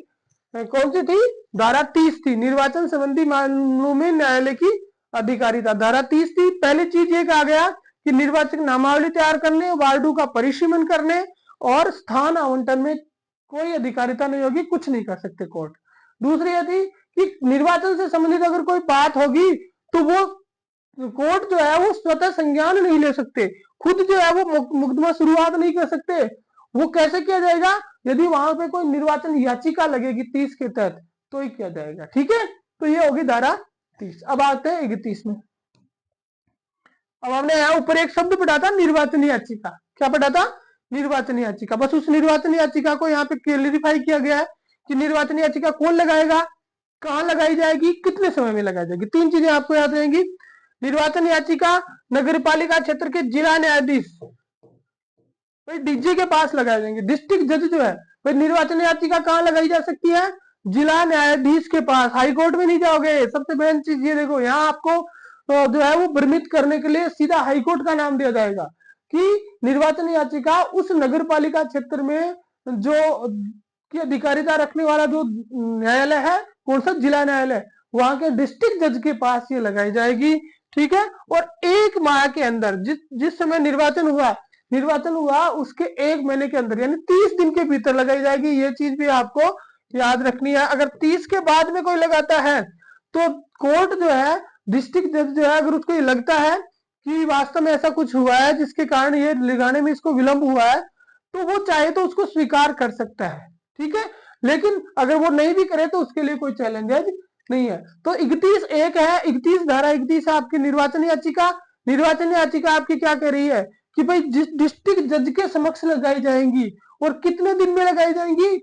कौन सी थी, धारा 30 थी। निर्वाचन संबंधी मामलों में न्यायालय की अधिकारिता धारा 30 थी। पहली चीज ये कहा गया कि निर्वाचक नामावली तैयार करने, वार्डों का परिसीमन करने और स्थान आवंटन में कोई अधिकारिता नहीं होगी, कुछ नहीं कर सकते कोर्ट। दूसरी यह थी कि निर्वाचन से संबंधित अगर कोई बात होगी तो वो कोर्ट जो है वो स्वतः संज्ञान नहीं ले सकते, खुद जो है वो मुकदमा शुरुआत नहीं कर सकते। वो कैसे किया जाएगा, यदि वहां पे कोई निर्वाचन याचिका लगेगी 30 के तहत तो ही किया जाएगा, ठीक है। तो ये होगी धारा 30। अब आते हैं 31 में। अब हमने यहाँ ऊपर एक शब्द पढ़ा था, निर्वाचन याचिका। क्या पढ़ा था, निर्वाचन याचिका। बस उस निर्वाचन याचिका को यहाँ पे क्लियरिफाई किया गया है कि निर्वाचन याचिका कौन लगाएगा, कहाँ लगाई जाएगी, कितने समय में लगाई जाएगी। तीन चीजें आपको याद रहेंगी। निर्वाचन याचिका नगर पालिका क्षेत्र के जिला न्यायाधीश डीजी के पास लगाए जाएंगे। डिस्ट्रिक्ट जज जो है, निर्वाचन याचिका कहाँ लगाई जा सकती है, जिला न्यायाधीश के पास, हाई कोर्ट में नहीं जाओगे। सबसे मेन चीज ये देखो, यहाँ आपको जो है वो भ्रमित करने के लिए सीधा हाई कोर्ट का नाम दिया जाएगा कि निर्वाचन याचिका उस नगर पालिका क्षेत्र में जो की अधिकारिता रखने वाला जो न्यायालय है, कौन सा, जिला न्यायालय, वहां के डिस्ट्रिक्ट जज के पास ये लगाई जाएगी। ठीक है, और 1 माह के अंदर, जिस समय निर्वाचन हुआ उसके 1 महीने के अंदर, यानी 30 दिन के भीतर लगाई जाएगी। ये चीज भी आपको याद रखनी है। अगर 30 के बाद में कोई लगाता है तो कोर्ट जो है, डिस्ट्रिक्ट जज जो है, अगर उसको ये लगता है कि वास्तव में ऐसा कुछ हुआ है जिसके कारण ये लगाने में इसको विलंब हुआ है, तो वो चाहे तो उसको स्वीकार कर सकता है। ठीक है, लेकिन अगर वो नहीं भी करे तो उसके लिए कोई चैलेंजेज नहीं है। तो 31(1) है, 31 धारा 31 है आपकी निर्वाचन याचिका। निर्वाचन याचिका आपकी क्या कह रही है कि भाई जिस डिस्ट्रिक्ट जज के समक्ष लगाई जाएंगी और कितने दिन में लगाई जाएंगी,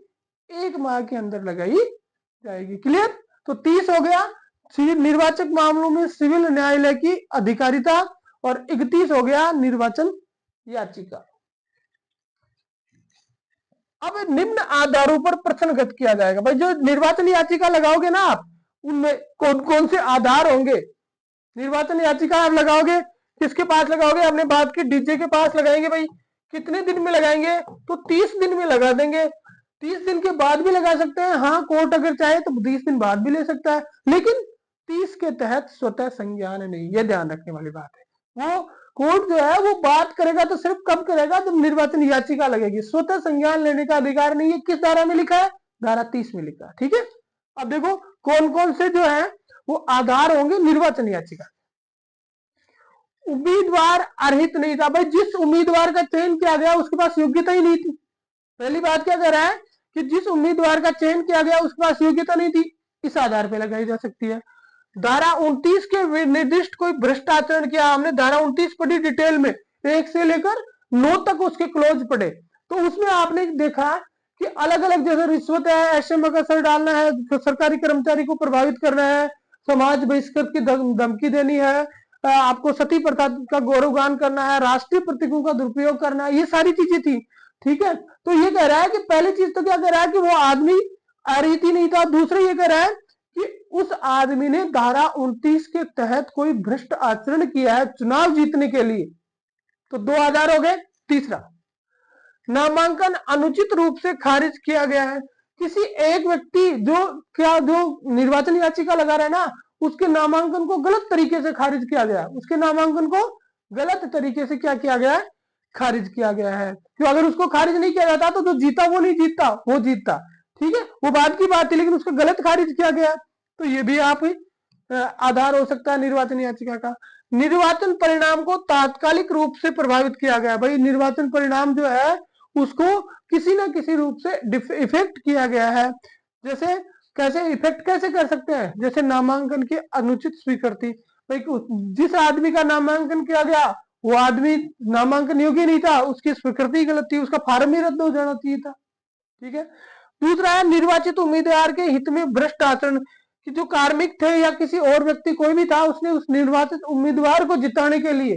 1 माह के अंदर लगाई जाएगी। क्लियर? तो 30 हो गया निर्वाचक मामलों में सिविल न्यायालय की अधिकारिता, और 31 हो गया निर्वाचन याचिका। अब निम्न आधारों पर प्रश्नगत किया जाएगा। भाई जो निर्वाचन याचिका लगाओगे ना आप, उनमें कौन कौन से आधार होंगे। निर्वाचन याचिका आप लगाओगे, किसके पास लगाओगे, हमने बात की डीजे के पास लगाएंगे। भाई कितने दिन में लगाएंगे, तो 30 दिन में लगा देंगे। 30 दिन के बाद भी लगा सकते हैं, हाँ कोर्ट अगर चाहे तो 30 दिन बाद भी ले सकता है, लेकिन 30 के तहत स्वतः संज्ञान नहीं, ये ध्यान रखने वाली बात है। वो कोर्ट जो है वो बात करेगा तो सिर्फ कब करेगा, जब निर्वाचन याचिका लगेगी। स्वतः संज्ञान लेने का अधिकार नहीं है। किस धारा में लिखा है, धारा 30 में लिखा है। ठीक है, अब देखो कौन कौन से जो है वो आधार होंगे निर्वाचन याचिका। उम्मीदवार अर्हित नहीं था। भाई जिस उम्मीदवार का चयन किया गया उसके पास योग्यता ही नहीं थी। पहली बात क्या कर रहा है कि जिस उम्मीदवार का चयन किया गया उसके पास योग्यता नहीं थी, इस आधार पर लगाई जा सकती है। धारा 29 के निर्दिष्ट कोई भ्रष्ट आचरण किया, हमने धारा 29 पढ़ी डिटेल में, 1 से लेकर 9 तक उसके क्लोज पढ़े। तो उसमें आपने देखा कि अलग अलग, जैसे रिश्वत है, एसएम का असर डालना है, सरकारी कर्मचारी को प्रभावित करना है, समाज बहिष्कृत की धमकी देनी है, आपको सती प्रथा का गौरवगान करना है, राष्ट्रीय प्रतीकों का दुरुपयोग करना है, ये सारी चीजें थी। ठीक है, तो ये कह रहा है कि पहली चीज तो क्या कह रहा है कि वो आदमी अरीति नहीं था। दूसरा ये कह रहा है कि उस आदमी ने धारा 29 के तहत कोई भ्रष्ट आचरण किया है चुनाव जीतने के लिए। तो 2 आधार हो गए। तीसरा, नामांकन अनुचित रूप से खारिज किया गया है। किसी एक व्यक्ति जो निर्वाचन याचिका लगा रहा है ना, उसके नामांकन को गलत तरीके से खारिज किया गया, उसके नामांकन को गलत तरीके से क्या किया गया है, खारिज किया गया है। तो अगर उसको खारिज नहीं किया जाता तो जो जीता वो नहीं जीतता, वो जीतता। ठीक है, वो बात की बात थी, लेकिन उसको गलत खारिज किया गया, तो ये भी आप आधार हो सकता है निर्वाचन याचिका का। निर्वाचन परिणाम को तात्कालिक रूप से प्रभावित किया गया। भाई निर्वाचन परिणाम जो है उसको किसी ना किसी रूप से इफेक्ट किया गया है। जैसे कैसे इफेक्ट कैसे कर सकते हैं, जैसे नामांकन की अनुचित स्वीकृति। भाई जिस आदमी का नामांकन किया गया वो आदमी नामांकन योग्य नहीं था, उसकी स्वीकृति गलत थी, उसका फार्म ही रद्द हो जाना चाहिए था। ठीक है, दूसरा है निर्वाचित उम्मीदवार के हित में भ्रष्ट आचरण, कि जो कार्मिक थे या किसी और व्यक्ति कोई भी था, उसने उस निर्वाचित उम्मीदवार को जिताने के लिए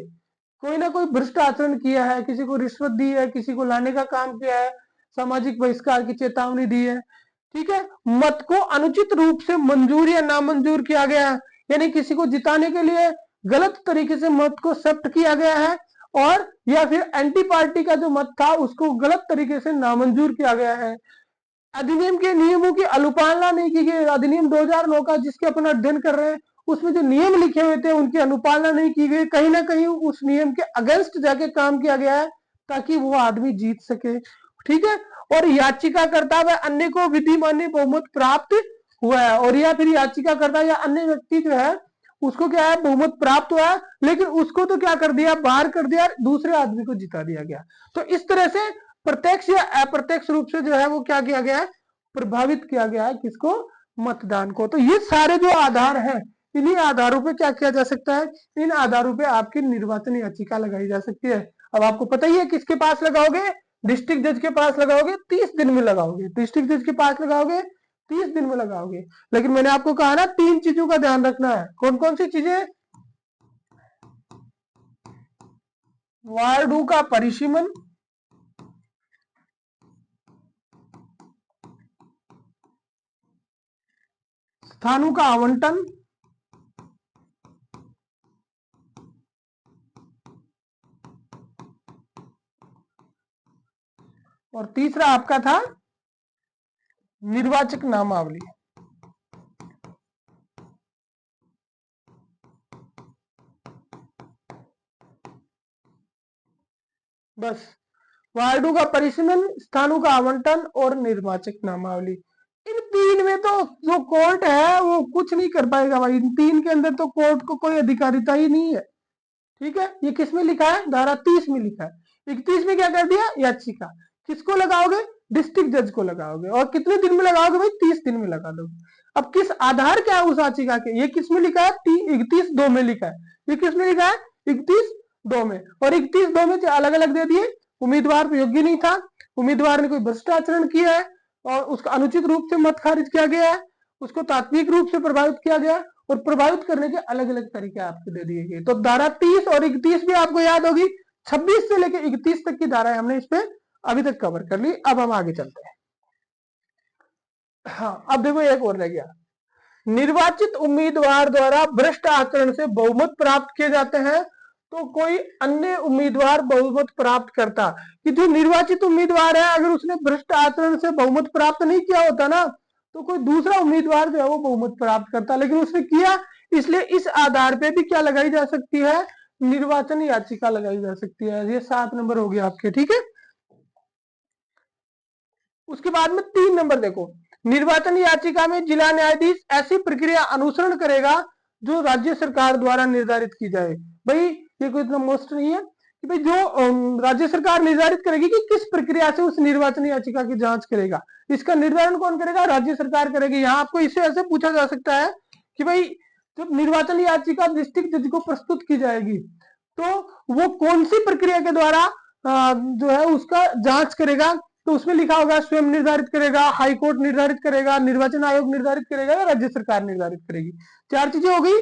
कोई ना कोई भ्रष्ट आचरण किया है, किसी को रिश्वत दी है, किसी को लाने का काम किया है, सामाजिक बहिष्कार की चेतावनी दी है। ठीक है, मत को अनुचित रूप से मंजूर या नामंजूर किया गया है, यानी किसी को जिताने के लिए गलत तरीके से मत को एक्सेप्ट किया गया है, और या फिर एंटी पार्टी का जो मत था उसको गलत तरीके से नामंजूर किया गया है। अधिनियम के नियमों की अनुपालना नहीं की गई। अधिनियम 2009 का जिसके अपन अध्ययन कर रहे हैं, उसमें जो नियम लिखे हुए थे उनकी अनुपालना नहीं की गई। कहीं ना कहीं उस नियम के अगेंस्ट जाके काम किया गया है ताकि वो आदमी जीत सके। ठीक है, और याचिकाकर्ता व अन्य को विधि मान्य बहुमत प्राप्त हुआ है, और या फिर याचिकाकर्ता या अन्य व्यक्ति जो है उसको क्या है, बहुमत प्राप्त हुआ है, लेकिन उसको तो क्या कर दिया, बाहर कर दिया, दूसरे आदमी को जिता दिया गया। तो इस तरह से प्रत्यक्ष या अप्रत्यक्ष रूप से जो है वो क्या किया गया है, प्रभावित किया गया है किसको, मतदान को। तो ये सारे जो आधार हैं, इन्हीं आधारों पे क्या किया जा सकता है, इन आधारों पे आपकी निर्वाचन याचिका लगाई जा सकती है। अब आपको पता ही है किसके पास लगाओगे, डिस्ट्रिक्ट जज के पास लगाओगे, 30 दिन में लगाओगे। डिस्ट्रिक्ट जज के पास लगाओगे, 30 दिन में लगाओगे। लेकिन मैंने आपको कहा ना 3 चीजों का ध्यान रखना है। कौन कौन सी चीजें, वार्डों का परिसीमन, स्थानों का आवंटन और तीसरा आपका था निर्वाचक नामावली। बस वार्डों का परिसीमन, स्थानों का आवंटन और निर्वाचक नामावली। इन तीन में तो जो कोर्ट है वो कुछ नहीं कर पाएगा भाई। इन तीन के अंदर तो कोर्ट को कोई अधिकारिता ही नहीं है। ठीक है, ये किस में लिखा है? धारा 30 में लिखा है। 31 में क्या कर दिया? याचिका। किसको लगाओगे? डिस्ट्रिक्ट जज को लगाओगे। और कितने दिन में लगाओगे भाई? 30 दिन में लगा दोगे। अब किस आधार क्या है उस याचिका के? ये किस में लिखा है? 31(2) में लिखा है। ये किस में लिखा है? 31(2) में। और 31(2) में अलग अलग दे दिए। उम्मीदवार योग्य नहीं था, उम्मीदवार ने कोई भ्रष्ट आचरण किया है और उसका अनुचित रूप से मत खारिज किया गया है, उसको तात्विक रूप से प्रभावित किया गया है, और प्रभावित करने के अलग अलग तरीके आपको दे दिए गए। तो धारा 30 और 31 भी आपको याद होगी। 26 से लेकर 31 तक की धाराएं हमने इस पे अभी तक कवर कर ली। अब हम आगे चलते हैं। हाँ, अब देखो एक और रह गया। निर्वाचित उम्मीदवार द्वारा भ्रष्ट आचरण से बहुमत प्राप्त किए जाते हैं तो कोई अन्य उम्मीदवार बहुमत प्राप्त करता। कि जो निर्वाचित उम्मीदवार है अगर उसने भ्रष्ट आचरण से बहुमत प्राप्त नहीं किया होता ना तो कोई दूसरा उम्मीदवार जो है वो बहुमत प्राप्त करता, लेकिन उसने किया, इसलिए इस आधार पे भी क्या लगाई जा सकती है? निर्वाचन याचिका लगाई जा सकती है। ये 7 नंबर हो गया आपके। ठीक है, उसके बाद में 3 नंबर देखो, निर्वाचन याचिका में जिला न्यायाधीश ऐसी प्रक्रिया अनुसरण करेगा जो राज्य सरकार द्वारा निर्धारित की जाए। भाई ये कोई इतना मोस्ट नहीं है कि भाई जो राज्य सरकार निर्धारित करेगी कि किस प्रक्रिया से उस निर्वाचन याचिका की जांच करेगा, इसका निर्धारण कौन करेगा? राज्य सरकार करेगी। यहाँ आपको इससे ऐसे पूछा जा सकता है कि भाई जब निर्वाचन याचिका डिस्ट्रिक्ट जज को प्रस्तुत की जाएगी तो वो कौन सी प्रक्रिया के द्वारा जो है उसका जांच करेगा? तो उसमें लिखा होगा स्वयं निर्धारित करेगा, हाई कोर्ट निर्धारित करेगा, निर्वाचन आयोग निर्धारित करेगा या राज्य सरकार निर्धारित करेगी। 4 चीजें हो गई।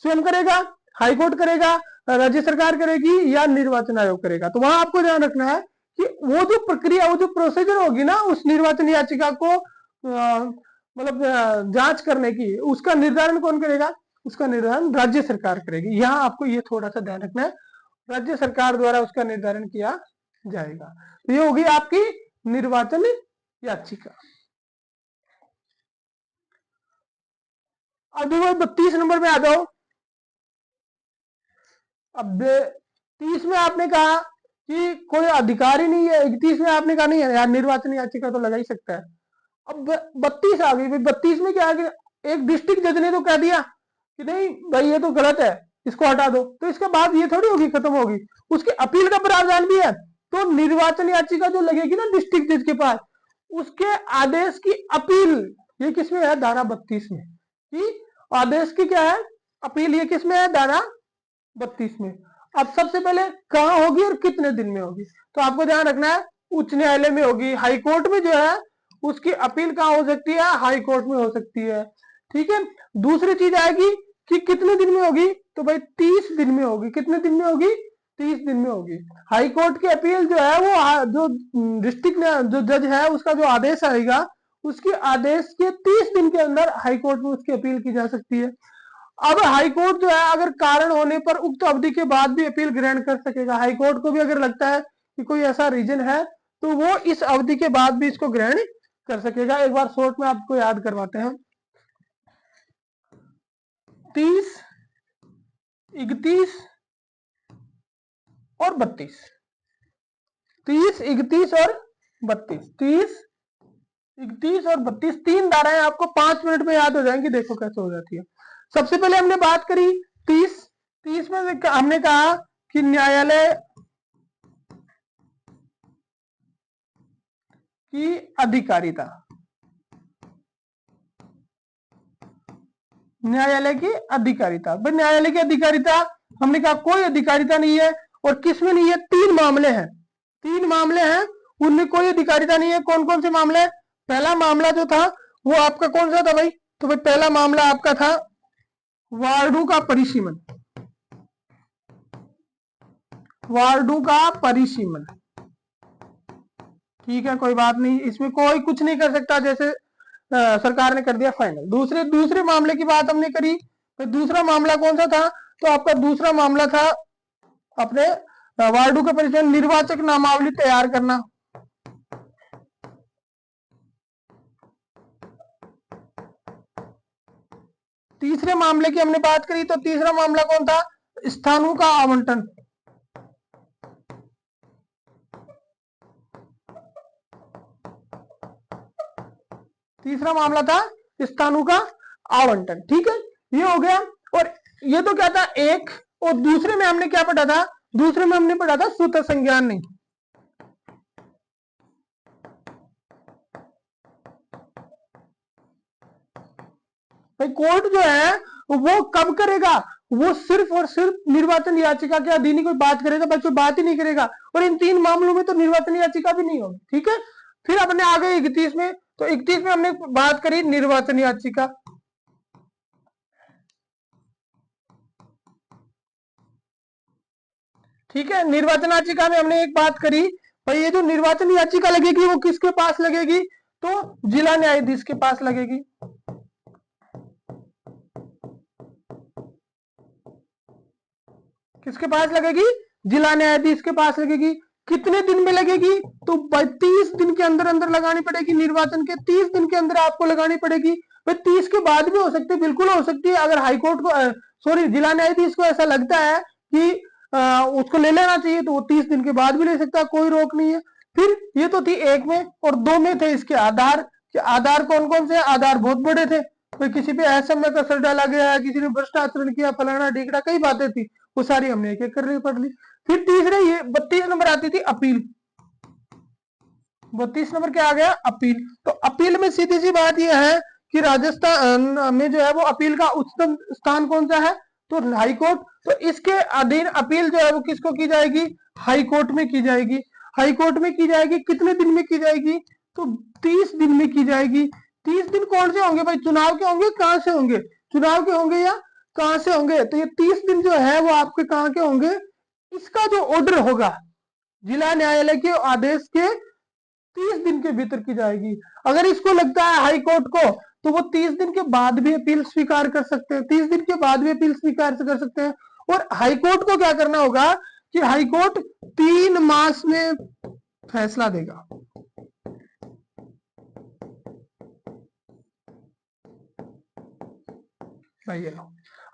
स्वयं करेगा, हाई कोर्ट करेगा, राज्य सरकार करेगी या निर्वाचन आयोग करेगा। तो वहां आपको ध्यान रखना है कि वो जो प्रक्रिया, वो जो प्रोसीजर होगी ना उस निर्वाचन याचिका को मतलब जांच करने की, उसका निर्धारण कौन करेगा? उसका निर्धारण राज्य सरकार करेगी। यहाँ आपको ये थोड़ा सा ध्यान रखना है, राज्य सरकार द्वारा उसका निर्धारण किया जाएगा। तो ये होगी आपकी निर्वाचन याचिका। अब देखो 32 नंबर में आ जाओ। अब 30 में आपने कहा कि कोई अधिकारी नहीं है, 31 में आपने कहा नहीं है यार निर्वाचन याचिका तो लगा ही सकता है। अब 32 आ गई। 32 में क्या है कि एक डिस्ट्रिक्ट जज ने तो कह दिया कि नहीं भाई ये तो गलत है, इसको हटा दो, तो इसके बाद ये थोड़ी होगी, खत्म होगी। उसके अपील का प्रावधान भी है। तो निर्वाचन याचिका जो लगेगी ना डिस्ट्रिक्ट जज के पास, उसके आदेश की अपील ये किसमें है? धारा 32 में। कि आदेश की क्या है? अपील। ये किसमें है? धारा 32 में। अब सबसे पहले कहां होगी और कितने दिन में होगी? तो आपको ध्यान रखना है उच्च न्यायालय में होगी। हाई कोर्ट में जो है उसकी अपील कहां हो सकती है? हाई कोर्ट में हो सकती है। ठीक है, दूसरी चीज आएगी कि कितने दिन में होगी? तो भाई 30 दिन में होगी। कितने दिन में होगी? 30 दिन में होगी। हाई कोर्ट की अपील जो है वो जो डिस्ट्रिक्ट जो जज है उसका जो आदेश आएगा उसके आदेश के 30 दिन के अंदर हाई कोर्ट में उसकी अपील की जा सकती है। अब हाई कोर्ट जो है अगर कारण होने पर उक्त अवधि के बाद भी अपील ग्रहण कर सकेगा। हाई कोर्ट को भी अगर लगता है कि कोई ऐसा रीजन है तो वो इस अवधि के बाद भी इसको ग्रहण कर सकेगा। एक बार शॉर्ट में आपको याद करवाते हैं। 30, 31 और 32। 30, 31 और 32। 30, 31 और 32 तीन धाराएं आपको 5 मिनट में याद हो जाएंगी। देखो कैसे हो जाती है। सबसे पहले हमने बात करी 30 में हमने कहा कि न्यायालय की अधिकारिता, न्यायालय की अधिकारिता। भाई न्यायालय की अधिकारिता हमने कहा कोई अधिकारिता नहीं है। और किसमें नहीं है? 3 मामले हैं। 3 मामले हैं उनमें कोई अधिकारिता नहीं है। कौन कौन से मामले? पहला मामला जो था वो आपका कौन सा था भाई? तो भाई पहला मामला आपका था वार्डों का परिसीमन। वार्डों का परिसीमन। ठीक है, कोई बात नहीं, इसमें कोई कुछ नहीं कर सकता। जैसे सरकार ने कर दिया फाइनल। दूसरे दूसरे मामले की बात हमने करी, तो दूसरा मामला कौन सा था? तो आपका दूसरा मामला था अपने वार्डों के परिचय निर्वाचक नामावली तैयार करना। तीसरे मामले की हमने बात करी, तो तीसरा मामला कौन था? स्थानों का आवंटन। तीसरा मामला था स्थानों का आवंटन। ठीक है, ये हो गया। और ये तो क्या था एक, और दूसरे में हमने क्या पढ़ा था? दूसरे में हमने पढ़ा था सूत्र संज्ञान नहीं। भाई कोर्ट जो है वो कब करेगा? वो सिर्फ और सिर्फ निर्वाचन याचिका के अधीन ही कोई बात करेगा, बाकी कोई बात ही नहीं करेगा। और इन 3 मामलों में तो निर्वाचन याचिका भी नहीं होगी। ठीक है, फिर अपने आ गए 31 में। तो 31 में हमने बात करी निर्वाचन याचिका। ठीक है, निर्वाचन याचिका में हमने एक बात करी, भाई ये जो निर्वाचन याचिका लगेगी वो किसके पास लगेगी? तो जिला न्यायाधीश के पास लगेगी। किसके पास लगेगी? जिला न्यायाधीश के पास लगेगी। कितने दिन में लगेगी? तो 30 दिन के अंदर अंदर लगानी पड़ेगी। निर्वाचन के 30 दिन के अंदर आपको लगानी पड़ेगी। भाई 30 के बाद भी हो सकती है, बिल्कुल हो सकती है। अगर हाईकोर्ट को सॉरी जिला न्यायाधीश को ऐसा लगता है कि उसको ले लेना चाहिए तो वो 30 दिन के बाद भी ले सकता है, कोई रोक नहीं है। फिर ये तो थी 1 में, और 2 में थे इसके आधार। आधार कौन कौन से? आधार बहुत बड़े थे, कोई किसी पे असम का असर डाला गया, किसी ने भ्रष्ट आचरण किया, फलाना ढीकड़ा, कई बातें थी, वो सारी हमने एक एक करनी पड़ ली। फिर तीसरे ये 32 नंबर आती थी अपील। 32 नंबर क्या आ गया? अपील। तो अपील में सीधी सी बात यह है कि राजस्थान में जो है वो अपील का उच्चतम स्थान कौन सा है? तो हाई कोर्ट। तो इसके अधीन अपील जो है वो किसको की जाएगी? हाई कोर्ट में की जाएगी। हाई कोर्ट में की जाएगी। कितने दिन में की जाएगी? तो 30 दिन में की जाएगी। 30 दिन कौन से होंगे भाई? चुनाव के होंगे? कहां से होंगे? चुनाव के होंगे या कहां से होंगे? तो ये 30 दिन जो है वो आपके कहां के होंगे? इसका जो ऑर्डर होगा जिला न्यायालय के आदेश के 30 दिन के भीतर की जाएगी। अगर इसको लगता है हाई कोर्ट को, तो वो 30 दिन के बाद भी अपील स्वीकार कर सकते हैं। 30 दिन के बाद भी अपील स्वीकार कर सकते हैं। और हाई कोर्ट को क्या करना होगा कि हाई कोर्ट 3 मास में फैसला देगा।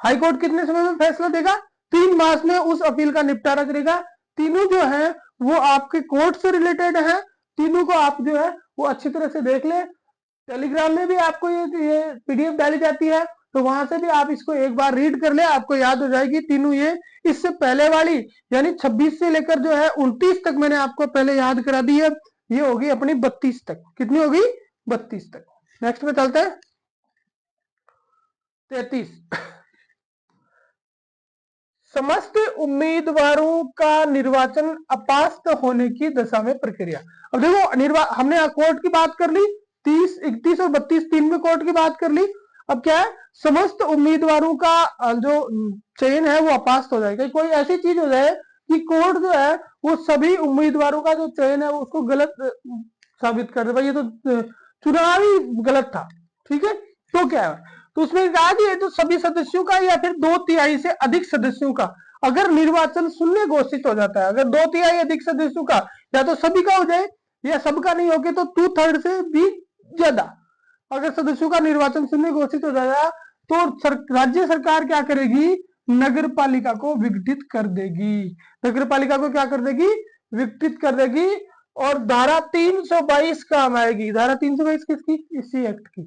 हाई कोर्ट कितने समय में फैसला देगा? 3 मास में उस अपील का निपटारा करेगा। तीनों जो है वो आपके कोर्ट से रिलेटेड है। तीनों को आप जो है वो अच्छी तरह से देख ले। टेलीग्राम में भी आपको ये पीडीएफ डाली जाती है, तो वहां से भी आप इसको एक बार रीड कर ले, आपको याद हो जाएगी तीनों। ये इससे पहले वाली यानी 26 से लेकर जो है 29 तक मैंने आपको पहले याद करा दी है। ये होगी अपनी 32 तक। कितनी होगी? 32 तक। नेक्स्ट में चलते हैं 33। समस्त उम्मीदवारों का निर्वाचन अपात्र होने की दशा में प्रक्रिया। अब देखो हमने कोर्ट की बात कर ली, 30, 31 और 32 3 में कोर्ट की बात कर ली। अब क्या है? समस्त उम्मीदवारों का जो चयन है वो अपात्र हो जाएगा। कोई ऐसी चीज हो जाए कि कोर्ट जो है वो सभी उम्मीदवारों का जो चयन है वो उसको गलत साबित कर दे, भाई ये तो चुनाव ही गलत था। ठीक है, तो क्या है? तो उसमें कहा कि ये तो सभी सदस्यों का या फिर 2/3 से अधिक सदस्यों का अगर निर्वाचन शून्य घोषित हो जाता है, अगर 2/3 अधिक सदस्यों का, या तो सभी का हो जाए या सबका नहीं होके तो 2/3 से भी ज्यादा अगर सदस्यों का निर्वाचन शून्य घोषित हो जाएगा, तो राज्य सरकार क्या करेगी? नगर पालिका को विघटित कर देगी। नगर पालिका को क्या कर देगी? विघटित कर देगी। और धारा 322 काम आएगी। धारा 322 किसकी? इसी एक्ट की,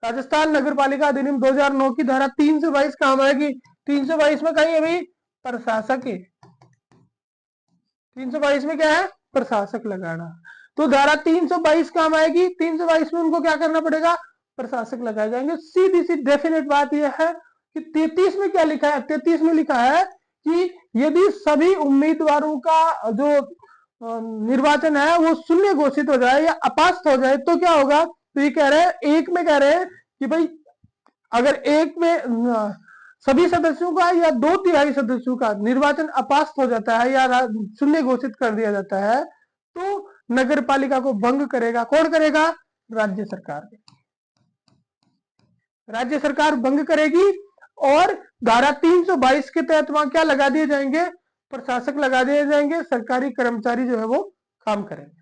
राजस्थान नगर पालिका अधिनियम 2009 की धारा 322 काम आएगी। 322 में कहीं अभी प्रशासक है। 322 में क्या है? प्रशासक लगाना। तो धारा 322 काम आएगी। 322 में उनको क्या करना पड़ेगा? प्रशासक लगाए जाएंगे। सीधी सी डेफिनेट बात यह है कि 33 में क्या लिखा है? 33 में लिखा है कि यदि सभी उम्मीदवारों का जो निर्वाचन है वो शून्य घोषित हो जाए या अपात्र हो जाए तो क्या होगा? तो ये कह रहे हैं, एक में कह रहे हैं कि भाई अगर एक में सभी सदस्यों का या 2/3 सदस्यों का निर्वाचन अपात्र हो जाता है या शून्य घोषित कर दिया जाता है, तो नगर पालिका को भंग करेगा। कौन करेगा? राज्य सरकार। राज्य सरकार भंग करेगी और धारा 322 के तहत वहां क्या लगा दिए जाएंगे, प्रशासक लगा दिए जाएंगे, सरकारी कर्मचारी जो है वो काम करेंगे।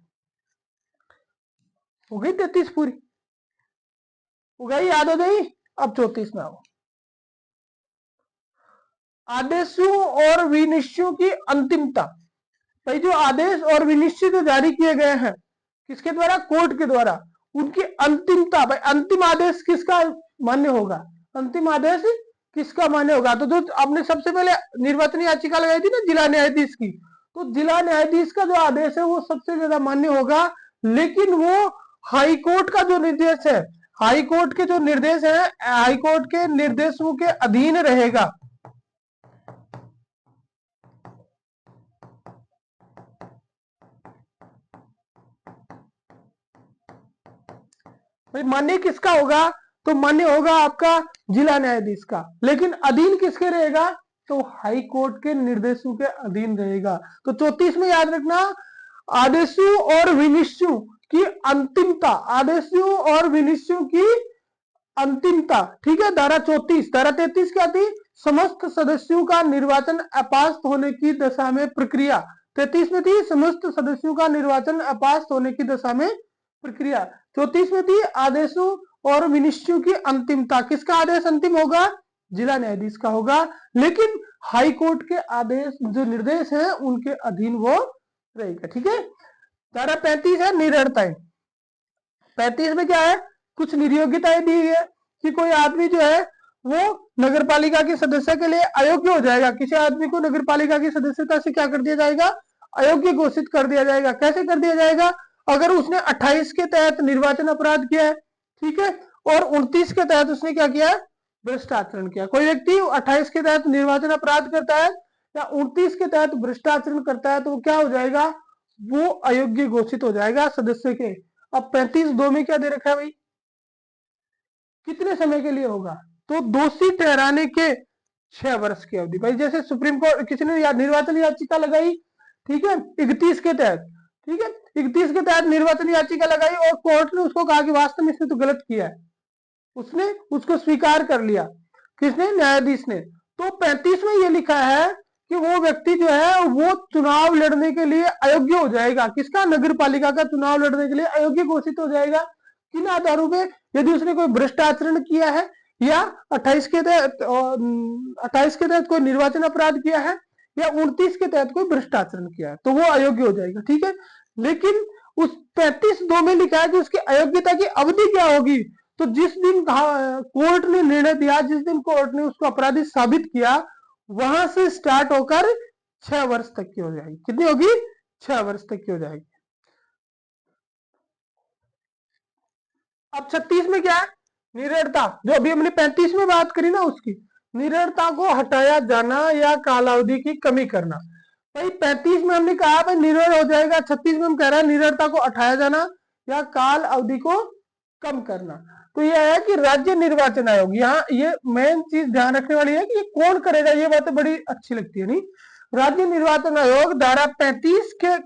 हो गई 33 पूरी, हो गई, याद हो गई। अब 34 में आओ। आदेशों और विनिश्चयों की अंतिमता। भाई जो आदेश और विनिश्चय जो जारी किए गए हैं किसके द्वारा, कोर्ट के द्वारा, उनकी अंतिमता, भाई अंतिम आदेश किसका मान्य होगा, अंतिम आदेश किसका मान्य होगा। तो जो आपने सबसे पहले निर्वाचन याचिका लगाई थी ना जिला न्यायाधीश की, तो जिला न्यायाधीश का जो आदेश है वो सबसे ज्यादा मान्य होगा, लेकिन वो हाई कोर्ट का जो निर्देश है, हाई कोर्ट के जो निर्देश है, हाई कोर्ट के निर्देशों के अधीन रहेगा। भाई मान्य किसका होगा, तो मान्य होगा आपका जिला न्यायाधीश का, लेकिन अधीन किसके रहेगा, तो हाई कोर्ट के निर्देशों के अधीन रहेगा। तो 34 में याद रखना, आदेशों और विनिश्चयों की अंतिमता, आदेशों और विनिश्चयों की अंतिमता, ठीक है। धारा 34, धारा 33 क्या थी, समस्त सदस्यों का निर्वाचन अपास्त होने की दशा में प्रक्रिया, 33 में थी समस्त सदस्यों का निर्वाचन अपास्त होने की दशा में प्रक्रिया, 34 में थी आदेशों और विनिश्चयों की अंतिमता, किसका आदेश अंतिम होगा, जिला न्यायाधीश का होगा, लेकिन हाई कोर्ट के आदेश जो निर्देश हैं उनके अधीन वो रहेगा, ठीक है। धारा 35 है निरर्थताएं। 35 में क्या है, कुछ नियोग्यताएं दी है कि कोई आदमी जो है वो नगर पालिका के सदस्य के लिए अयोग्य हो जाएगा, किसी आदमी को नगर पालिका की सदस्यता से क्या कर दिया जाएगा, अयोग्य घोषित कर दिया जाएगा। कैसे कर दिया जाएगा, अगर उसने 28 के तहत निर्वाचन अपराध किया है, ठीक है, और 29 के तहत उसने क्या किया है, भ्रष्ट आचरण किया। कोई व्यक्ति 28 के तहत निर्वाचन अपराध करता है या 29 के तहत भ्रष्ट आचरण करता है, तो वो क्या हो जाएगा, वो अयोग्य घोषित हो जाएगा सदस्य के। अब 35(2) में क्या दे रखा है भाई, कितने समय के लिए होगा, तो दोषी ठहराने के 6 वर्ष की अवधि। भाई जैसे सुप्रीम कोर्ट किसी ने निर्वाचन याचिका लगाई, ठीक है, 31 के तहत, ठीक है, 31 के तहत निर्वाचन याचिका लगाई और कोर्ट ने उसको कहा कि वास्तव में इसने तो गलत किया है, उसने उसको स्वीकार कर लिया, किसने, न्यायाधीश ने। तो 35 में ये लिखा है कि वो व्यक्ति जो है वो चुनाव लड़ने के लिए अयोग्य हो जाएगा, किसका, नगर पालिका का चुनाव लड़ने के लिए अयोग्य घोषित हो जाएगा। किन आधारों पे, यदि उसने कोई भ्रष्ट आचरण किया है या 28 के तहत कोई निर्वाचन अपराध किया है या 29 के तहत कोई भ्रष्ट आचरण किया है, तो वो अयोग्य हो जाएगा, ठीक है। लेकिन उस 35(2) में लिखा है कि उसकी अयोग्यता की अवधि क्या होगी, तो जिस दिन कोर्ट ने निर्णय दिया, जिस दिन कोर्ट ने उसको अपराधी साबित किया, वहां से स्टार्ट होकर 6 वर्ष तक की हो जाएगी। कितनी होगी, 6 वर्ष तक की हो जाएगी। अब 36 में क्या है, निरर्थता, जो अभी हमने 35 में बात करी ना उसकी, निरर्थता को हटाया जाना या कालावधि की कमी करना। भाई 35 में हमने कहा भाई निरर्थ हो जाएगा, 36 में हम कह रहे हैं निरर्थता को हटाया जाना या काल अवधि को कम करना। तो यह है कि राज्य निर्वाचन आयोग, यहाँ ये मेन चीज ध्यान रखने वाली है कि ये कौन करेगा, ये बातें बड़ी अच्छी लगती है नहीं। राज्य निर्वाचन आयोग धारा 35 के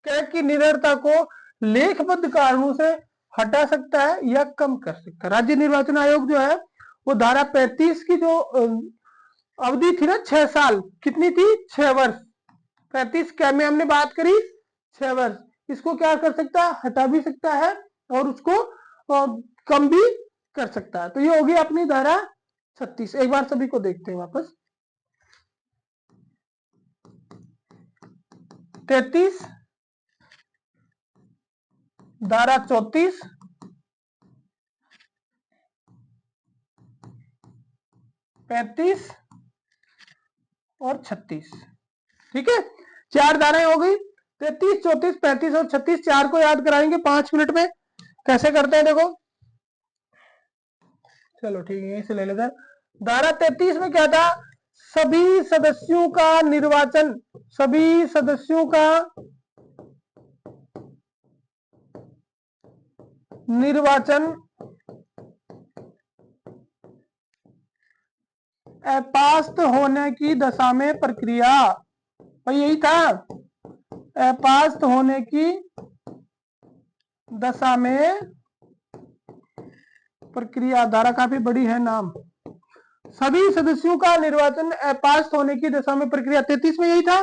कह की निरर्थता को लेखबद्ध कारणों से हटा सकता है या कम कर सकता है। राज्य निर्वाचन आयोग जो है वो धारा 35 की जो अवधि थी ना 6 साल, कितनी थी, 6 वर्ष, 35 क्या में हमने बात करी, 6 वर्ष, इसको क्या कर सकता है, हटा भी सकता है और उसको कम भी कर सकता है। तो ये होगी अपनी धारा 36। एक बार सभी को देखते हैं वापस, 33, धारा 34, 35 और 36, ठीक है, 4 धाराएं हो गई, 33, 34, 35 और 36, 4 को याद कराएंगे 5 मिनट में। कैसे करते हैं देखो, चलो ठीक है यहीं से ले लेते हैं। धारा 33 में क्या था, सभी सदस्यों का निर्वाचन, सभी सदस्यों का निर्वाचन अपास्त होने की दशा में प्रक्रिया, भाई यही था, अपास्त होने की दशा में प्रक्रिया, धारा काफी बड़ी है नाम। सभी सदस्यों का निर्वाचन पास होने की दशा में प्रक्रिया, 33 में यही था।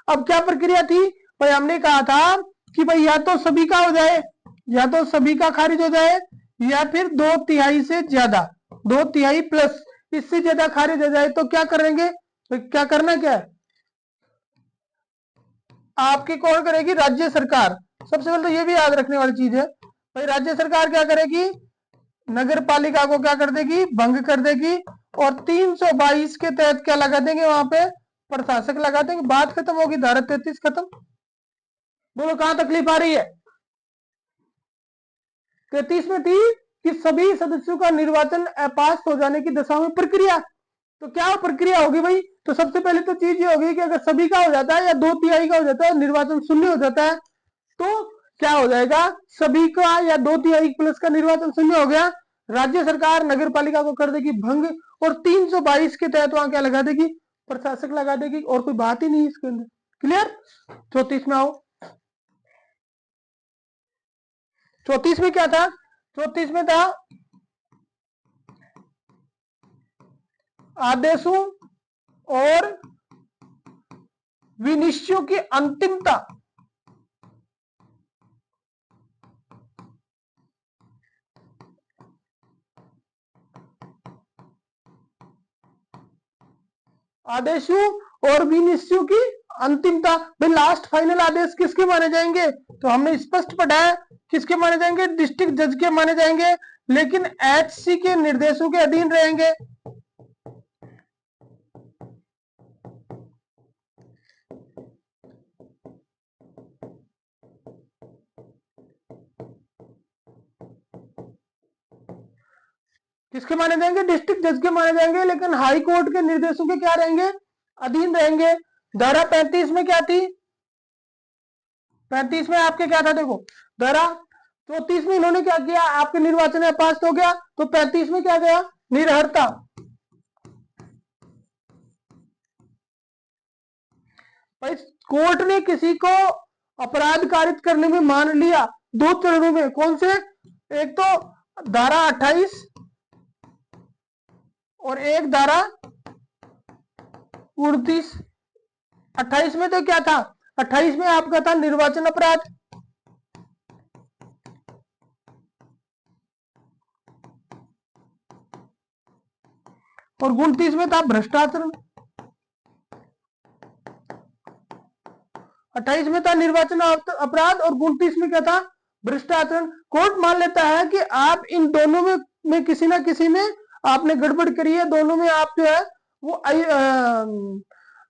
अब क्या प्रक्रिया थी भाई, हमने कहा था कि भाई या तो सभी का हो जाए, या तो सभी का खारिज हो जाए, या फिर 2/3 से ज्यादा, 2/3 प्लस, इससे ज्यादा खारिज हो जाए तो क्या करेंगे, तो क्या करना क्या है, आपकी कौन करेगी, राज्य सरकार। सबसे पहले तो ये भी याद रखने वाली चीज है भाई, राज्य सरकार क्या करेगी, नगर पालिका को क्या कर देगी, भंग कर देगी, और 322 के तहत क्या लगा देंगे, वहां पे प्रशासक लगा देंगे, बात खत्म होगी, धारा 33 खत्म। बोलो कहां तकलीफ आ रही है। 33 में थी कि सभी सदस्यों का निर्वाचन अपास हो जाने की दशा में प्रक्रिया, तो क्या प्रक्रिया होगी भाई, तो सबसे पहले तो चीज ये होगी कि अगर सभी का हो जाता है या 2/3 का हो जाता है, निर्वाचन शून्य हो जाता है, तो क्या हो जाएगा, सभी का या 2/3 प्लस का निर्वाचन शून्य हो गया, राज्य सरकार नगर पालिका को कर देगी भंग, और 322 के तहत वहां क्या लगा देगी, प्रशासक लगा देगी, और कोई बात ही नहीं इसके अंदर। क्लियर। 34 में आओ। 34 में क्या था, 34 में था आदेशों और विनिश्चयों की अंतिमता। आदेशों और विनिश्चयों की अंतिमता, भाई लास्ट फाइनल आदेश किसके माने जाएंगे, तो हमने स्पष्ट पढ़ा है किसके माने जाएंगे, डिस्ट्रिक्ट जज के माने जाएंगे, लेकिन एचसी के निर्देशों के अधीन रहेंगे। किसके माने जाएंगे, डिस्ट्रिक्ट जज के माने जाएंगे, लेकिन हाई कोर्ट के निर्देशों के क्या रहेंगे, अधीन रहेंगे। धारा 35 में क्या थी, 35 में आपके क्या था, देखो धारा 34 में इन्होंने क्या किया, आपके निर्वाचन में पास हो गया, तो 35 में क्या गया, निरहरता। भाई कोर्ट ने किसी को अपराध कारित करने में मान लिया 2 चरणों में, कौन से, एक तो धारा 28 और एक धारा 29। 28 में तो क्या था, 28 में आपका था निर्वाचन अपराध, और 29 में था भ्रष्टाचार। 28 में था निर्वाचन अपराध और 29 में क्या था, भ्रष्टाचार। कोर्ट मान लेता है कि आप इन दोनों में किसी ना किसी में आपने गड़बड़ करी है, दोनों में आप जो है वो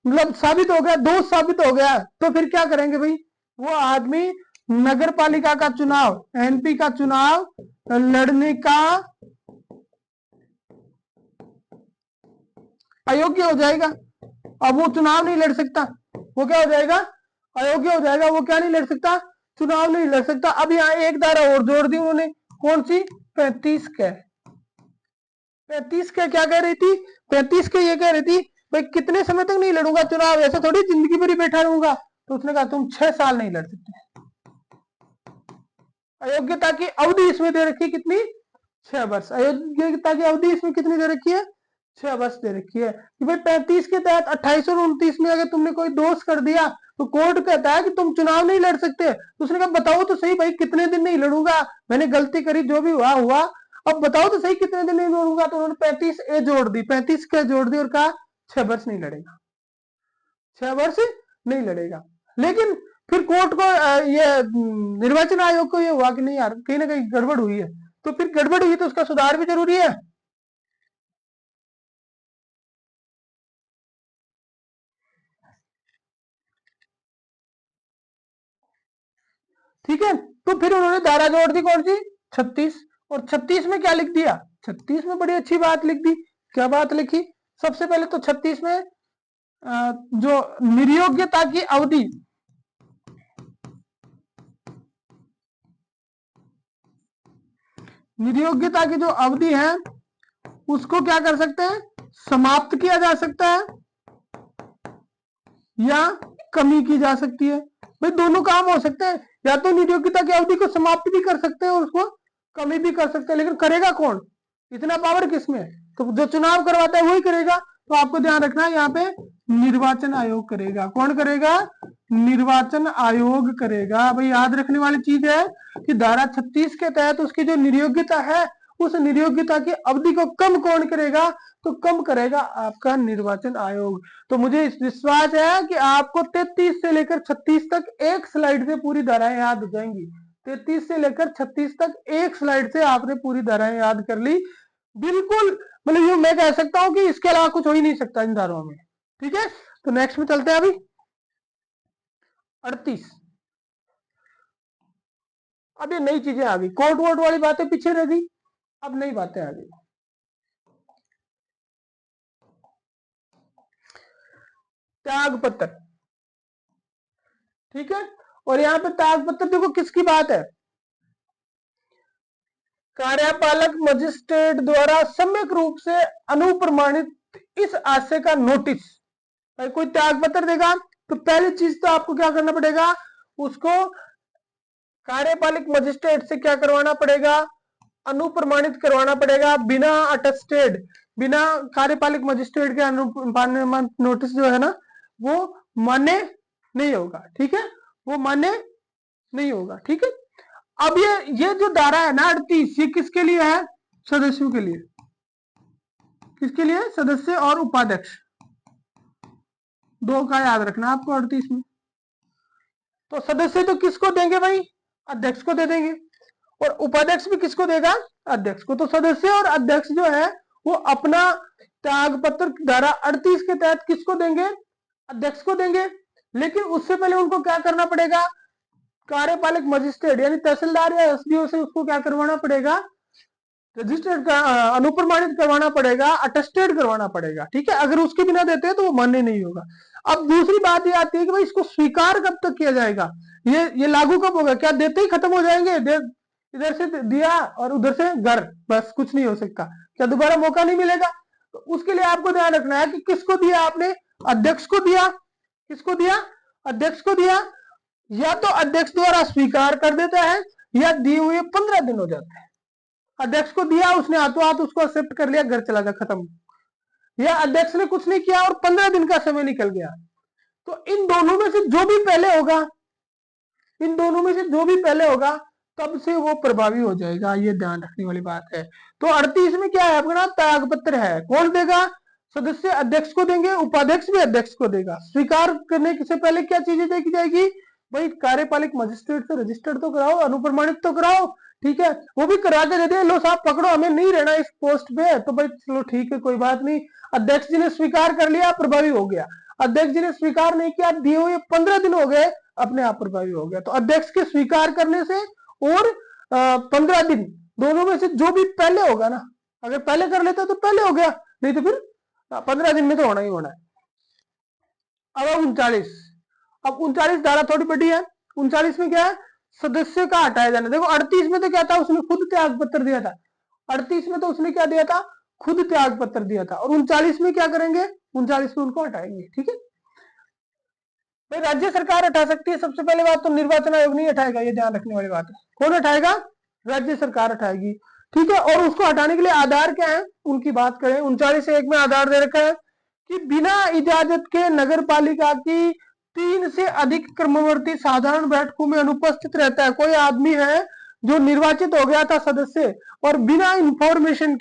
मतलब साबित हो गया, दोष साबित हो गया, तो फिर क्या करेंगे भाई, वो आदमी नगर पालिका का चुनाव, एनपी का चुनाव लड़ने का अयोग्य हो जाएगा। अब वो चुनाव नहीं लड़ सकता, वो क्या हो जाएगा, अयोग्य हो जाएगा, वो क्या नहीं लड़ सकता, चुनाव नहीं लड़ सकता। अब यहाँ एक धारा और जोड़ दी उन्होंने, कौन सी, 35 के। 35 के क्या कह रही थी, 35 के ये कह रही थी भाई कितने समय तक नहीं लड़ूंगा चुनाव, ऐसा थोड़ी जिंदगी भर ही बैठा रहूंगा, तो उसने कहा तुम 6 साल नहीं लड़ सकते। अयोग्यता की अवधि इसमें दे रखी कितनी, 6 वर्ष। अयोग्यता की अवधि इसमें कितनी दे रखी है, 6 वर्ष दे रखी है कि भाई 35 के तहत 28 और 29 में अगर तुमने कोई दोष कर दिया तो कोर्ट कहता है कि तुम चुनाव नहीं लड़ सकते। तो उसने कहा बताओ तो सही भाई कितने दिन नहीं लड़ूंगा, मैंने गलती करी, जो भी हुआ हुआ, अब बताओ तो सही कितने दिन नहीं लड़ूंगा। तो उन्होंने 35 ए जोड़ दी, 35 के जोड़ दी और कहा 6 वर्ष नहीं लड़ेगा, 6 वर्ष नहीं लड़ेगा। लेकिन फिर कोर्ट को ये निर्वाचन आयोग को ये हुआ कि नहीं यार कहीं ना कहीं गड़बड़ हुई है, तो फिर गड़बड़ हुई तो उसका सुधार भी जरूरी है। ठीक है, तो फिर उन्होंने धारा जोड़ दी कौन सी, 36, और 36 में क्या लिख दिया, 36 में बड़ी अच्छी बात लिख दी। क्या बात लिखी, सबसे पहले तो 36 में जो निर्योग्यता की अवधि, निर्योग्यता की जो अवधि है उसको क्या कर सकते हैं, समाप्त किया जा सकता है या कमी की जा सकती है। भाई दोनों काम हो सकते हैं, या तो निर्योग्यता की अवधि को समाप्त भी कर सकते हैं और उसको कमी भी कर सकते हैं, लेकिन करेगा कौन, इतना पावर किसमें है? तो जो चुनाव करवाता है वही करेगा। तो आपको ध्यान रखना है यहाँ पे निर्वाचन आयोग करेगा। कौन करेगा? निर्वाचन आयोग करेगा। भाई याद रखने वाली चीज है कि धारा 36 के तहत उसकी जो निर्योग्यता है, उस निर्योग्यता की अवधि को कम कौन करेगा? तो कम करेगा आपका निर्वाचन आयोग। तो मुझे इस विश्वास है कि आपको 33 से लेकर 36 तक एक स्लाइड से पूरी धाराएं याद हो जाएंगी। 33 से लेकर 36 तक एक स्लाइड से आपने पूरी धाराएं याद कर ली। बिल्कुल, मतलब ये मैं कह सकता हूं कि इसके अलावा कुछ हो ही नहीं सकता इन धाराओं में। ठीक है, तो नेक्स्ट में चलते हैं। अभी 38। अब ये नई चीजें आ गई, कोर्ट वोट वाली बातें पीछे रह गई, अब नई बातें आ गई। त्याग पत्र, ठीक है। और यहाँ पे त्याग पत्र देखो किसकी बात है? कार्यपालक मजिस्ट्रेट द्वारा सम्यक रूप से अनुप्रमाणित इस आशय का नोटिस। भाई कोई त्याग पत्र देगा तो पहली चीज तो आपको क्या करना पड़ेगा? उसको कार्यपालक मजिस्ट्रेट से क्या करवाना पड़ेगा? अनुप्रमाणित करवाना पड़ेगा। बिना अटेस्टेड, बिना कार्यपालक मजिस्ट्रेट के अनुप्रमाणित नोटिस जो है ना, वो मान्य नहीं होगा। ठीक है, वो मान्य नहीं होगा। ठीक है। अब ये जो धारा है ना 38, ये किसके लिए है? सदस्यों के लिए। किसके लिए? सदस्य और उपाध्यक्ष, दो का याद रखना आपको 38 में। तो सदस्य तो किसको देंगे भाई? अध्यक्ष को दे देंगे। और उपाध्यक्ष भी किसको देगा? अध्यक्ष को। तो सदस्य और अध्यक्ष जो है वो अपना त्याग पत्र धारा 38 के तहत किसको देंगे? अध्यक्ष को देंगे। लेकिन उससे पहले उनको क्या करना पड़ेगा? कार्यपालक मजिस्ट्रेट यानी तहसीलदार या एसडीओ से उसको क्या करवाना पड़ेगा? रजिस्टर्ड का अनुप्रमाणित करवाना पड़ेगा, अटेस्टेड करवाना पड़ेगा। ठीक है, अगर उसके बिना देते हैं तो वो मान्य नहीं होगा। अब दूसरी बात ये आती है कि भाई इसको स्वीकार कब तक किया जाएगा? ये लागू कब होगा? क्या देते ही खत्म हो जाएंगे? इधर से दिया और उधर से घर, बस कुछ नहीं हो सकता? क्या दोबारा मौका नहीं मिलेगा? तो उसके लिए आपको ध्यान रखना है कि किसको दिया आपने? अध्यक्ष को दिया। किसको दिया? अध्यक्ष को दिया। या तो अध्यक्ष द्वारा स्वीकार कर देता है या दिए हुए 15 दिन हो जाते हैं। अध्यक्ष को दिया, उसने हाथों हाथ उसको एक्सेप्ट कर लिया, घर चला गया, खत्म। या अध्यक्ष ने कुछ नहीं किया और 15 दिन का समय निकल गया। तो इन दोनों में से जो भी पहले होगा, इन दोनों में से जो भी पहले होगा तब से वो प्रभावी हो जाएगा। ये ध्यान रखने वाली बात है। तो 38 में क्या है अपना? त्याग पत्र है। कौन देगा? सदस्य अध्यक्ष को देंगे, उपाध्यक्ष भी अध्यक्ष को देगा। स्वीकार करने से पहले क्या चीजें देखी जाएगी? भाई कार्यपालक मजिस्ट्रेट से रजिस्टर्ड तो कराओ, अनुप्रमाणित तो कराओ। ठीक है, वो भी करा के देते हैं, लो साहब पकड़ो, हमें नहीं रहना इस पोस्ट पे, तो भाई चलो ठीक है, कोई बात नहीं। अध्यक्ष जी ने स्वीकार कर लिया, प्रभावी हो गया। अध्यक्ष जी ने स्वीकार नहीं किया, दिए हुए 15 दिन हो गए, अपने आप प्रभावी हो गया। तो अध्यक्ष के स्वीकार करने से और 15 दिन दोनों में से जो भी पहले होगा ना, अगर पहले कर लेता तो पहले हो गया, नहीं तो फिर 15 दिन में तो होना ही होना है। अब 39, अब 39 धारा थोड़ी बड़ी है। 39 में क्या है? सदस्य का हटाया जाना। देखो 38 में तो क्या था? उसने खुद त्याग पत्र दिया था। 38 में तो उसने क्या दिया था? खुद त्याग पत्र दिया था। और 39 में क्या करेंगे? 39 में उनको हटाएंगे। ठीक है, भाई राज्य सरकार हटा सकती है। सबसे पहले बात तो निर्वाचन आयोग नहीं हटाएगा, ये ध्यान रखने वाली बात है। कौन हटाएगा? राज्य सरकार हटाएगी। ठीक है, और उसको हटाने के लिए आधार क्या है उनकी बात करें। 39(1) में आधार दे रखा है कि बिना इजाजत के नगर पालिका की 3 से अधिक क्रमवर्ती साधारण बैठकों में अनुपस्थित रहता है। कोई आदमी है जो निर्वाचित हो गया था सदस्य और बिना इंफॉर्मेशन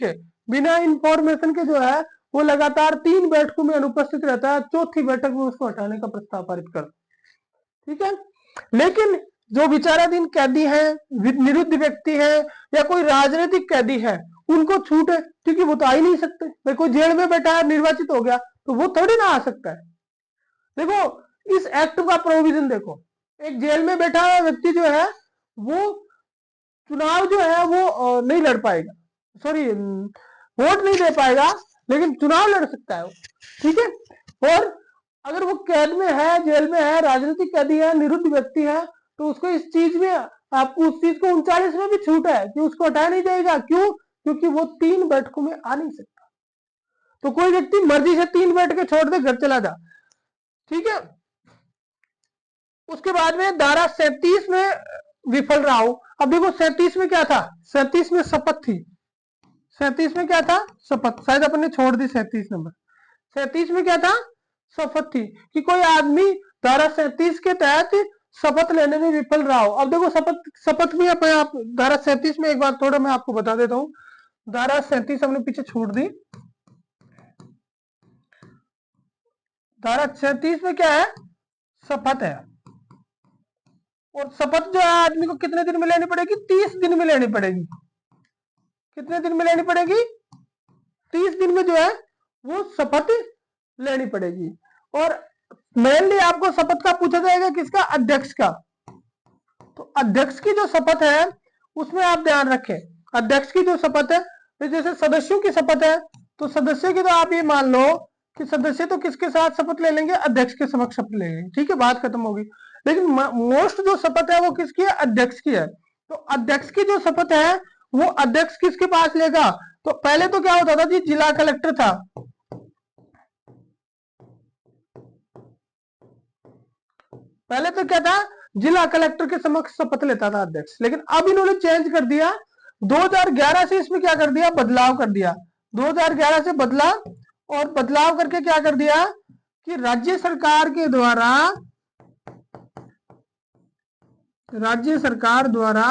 के जो है वो लगातार 3 बैठकों में अनुपस्थित रहता है, चौथी बैठक में उसको हटाने का प्रस्ताव पारित कर। ठीक है, लेकिन जो विचाराधीन कैदी है, निरुद्ध व्यक्ति है या कोई राजनीतिक कैदी है, उनको छूट है, क्योंकि वो तो आ ही नहीं सकते। भाई कोई जेल में बैठा है, निर्वाचित हो गया, तो वो थोड़ी ना आ सकता है। देखो इस एक्ट का प्रोविजन देखो, एक जेल में बैठा हुआ व्यक्ति जो है वो चुनाव जो है वो नहीं लड़ पाएगा, सॉरी वोट नहीं दे पाएगा, लेकिन चुनाव लड़ सकता है वो। ठीक है, और अगर वो कैद में है, जेल में है, राजनीतिक कैदी है, निरुद्ध व्यक्ति है, तो उसको इस चीज में, आपको उस चीज को 39 में भी छूट है कि उसको हटाया नहीं जाएगा। क्यों? क्योंकि वो 3 बैठकों में आ नहीं सकता। तो कोई व्यक्ति मर्जी से 3 बैठकें छोड़ दे, घर चला जा। ठीक है, उसके बाद में धारा 37 में विफल रहा हो। अब देखो 37 में क्या था? 37 में शपथ थी। 37 में क्या था? शपथ। शायद अपन ने छोड़ दी 37 नंबर। 37 में क्या था? शपथ थी कि कोई आदमी धारा 37 के तहत शपथ लेने में विफल रहा हो। अब देखो शपथ भी अपने आप धारा 37 में एक बार थोड़ा मैं आपको बता देता हूँ। धारा 37 हमने पीछे छोड़ दी। धारा 37 में क्या है? शपथ है। और शपथ जो है आदमी को कितने दिन में लेनी पड़ेगी? 30 दिन में लेनी पड़ेगी। कितने दिन में लेनी पड़ेगी? 30 दिन में जो है वो शपथ लेनी पड़ेगी। और मेनली आपको शपथ का पूछा जाएगा किसका? अध्यक्ष का। तो अध्यक्ष की जो शपथ है उसमें आप ध्यान रखें, अध्यक्ष की जो शपथ है, तो जैसे सदस्यों की शपथ है तो सदस्य की तो आप ये मान लो कि सदस्य तो किसके साथ शपथ ले लेंगे? अध्यक्ष के समक्ष शपथ ले लेंगे। ठीक है, बात खत्म होगी। लेकिन मोस्ट जो शपथ है वो किसकी है? अध्यक्ष की है। तो अध्यक्ष की जो शपथ है वो अध्यक्ष किसके पास लेगा? तो पहले तो क्या होता था जी? जिला कलेक्टर था। पहले तो क्या था? जिला कलेक्टर के समक्ष शपथ लेता था अध्यक्ष। लेकिन अब इन्होंने चेंज कर दिया 2011 से, इसमें क्या कर दिया? बदलाव कर दिया। 2011 से बदला, और बदलाव करके क्या कर दिया कि राज्य सरकार द्वारा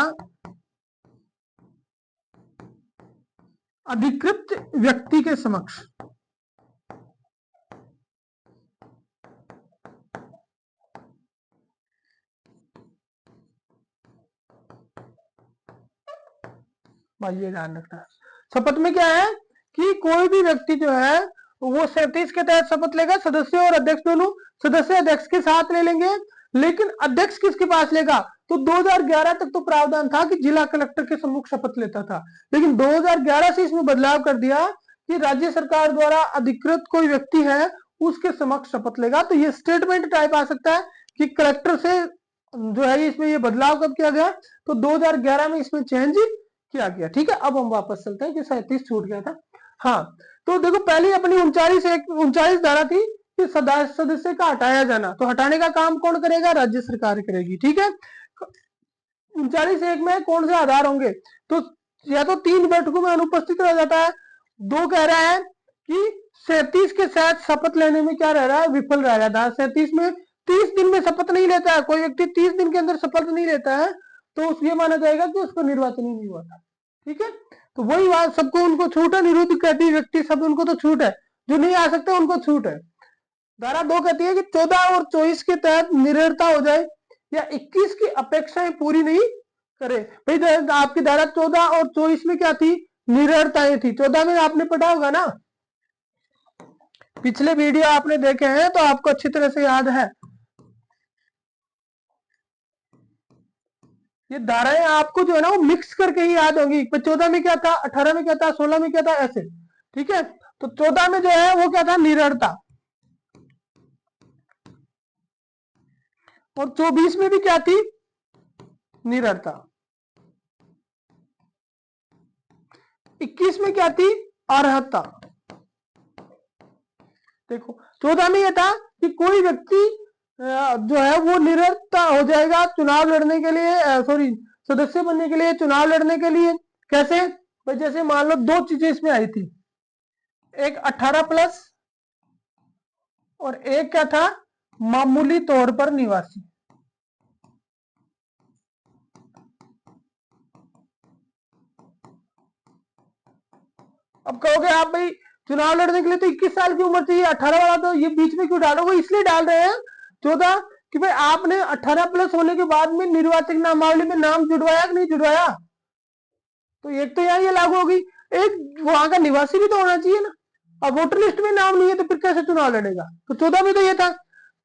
अधिकृत व्यक्ति के समक्ष भाई ये ध्यान रखना है। शपथ में क्या है कि कोई भी व्यक्ति जो है वो 37 के तहत शपथ लेगा। सदस्य और अध्यक्ष दोनों, सदस्य अध्यक्ष के साथ ले लेंगे। लेकिन अध्यक्ष किसके पास लेगा? तो 2011 तक तो प्रावधान था कि जिला कलेक्टर के सम्मुख शपथ लेता था। लेकिन 2011 से इसमें बदलाव कर दिया कि राज्य सरकार द्वारा अधिकृत कोई व्यक्ति है उसके समक्ष शपथ लेगा। तो ये स्टेटमेंट टाइप आ सकता है कि कलेक्टर से जो है, इसमें ये बदलाव कब किया गया? तो 2011 में इसमें चेंज किया गया। ठीक है, अब हम वापस चलते हैं कि 37 छूट गया था। हाँ, तो देखो पहली अपनी 39 धारा थी कि सदस्य का हटाया जाना। तो हटाने का काम कौन करेगा? राज्य सरकार करेगी। ठीक है, 39(1) में कौन से आधार होंगे? तो या तो 3 बैठकों में अनुपस्थित रह जाता है, 2 कह रहा है कि 37 के साथ शपथ लेने में क्या रह रहा है? विफल रह रहा था। 37 में 30 दिन में शपथ नहीं लेता है, कोई व्यक्ति 30 दिन के अंदर शपथ नहीं लेता है तो ये माना जाएगा कि उसको निर्वाचन ही नहीं हुआ था। ठीक है, तो वही बात, सबको उनको छूट है। निरुद्ध कहती व्यक्ति सब उनको तो छूट है, जो नहीं आ सकते उनको छूट है। धारा 2 कहती है कि 14 और 24 के तहत निरर्ता हो जाए या 21 की अपेक्षाएं पूरी नहीं करे। भाई आपकी धारा 14 और 24 में क्या थी? निरर्ताएं थी। 14 में आपने पढ़ा होगा ना, पिछले वीडियो आपने देखे हैं तो आपको अच्छी तरह से याद है। ये धाराएं आपको जो है ना वो मिक्स करके ही याद होगी। 14 में क्या था, 18 में क्या था, 16 में क्या था, ऐसे। ठीक है, तो 14 में जो है वो क्या था? निरर्ता। और 24 में भी क्या थी? निरर्ता। 21 में क्या थी? अर्हता। देखो 14 में यह था कि कोई व्यक्ति जो है वो निरर्ता हो जाएगा चुनाव लड़ने के लिए, सॉरी सदस्य बनने के लिए, चुनाव लड़ने के लिए। कैसे? भाई जैसे मान लो 2 चीजें इसमें आई थी, एक 18+ और एक क्या था? मामूली तौर पर निवासी। अब कहोगे आप भाई चुनाव लड़ने के लिए तो 21 साल की उम्र चाहिए, 18 वाला तो ये बीच में क्यों डालोगे? इसलिए डाल रहे हैं 14 कि भाई आपने 18+ होने के बाद में निर्वाचक नामावली में नाम जुड़वाया कि नहीं जुड़वाया? तो एक तो यहाँ ये लागू होगी, एक वहां का निवासी भी तो होना चाहिए ना। अब वोटर लिस्ट में नाम नहीं है तो फिर कैसे चुनाव लड़ेगा? तो 14 में तो ये था।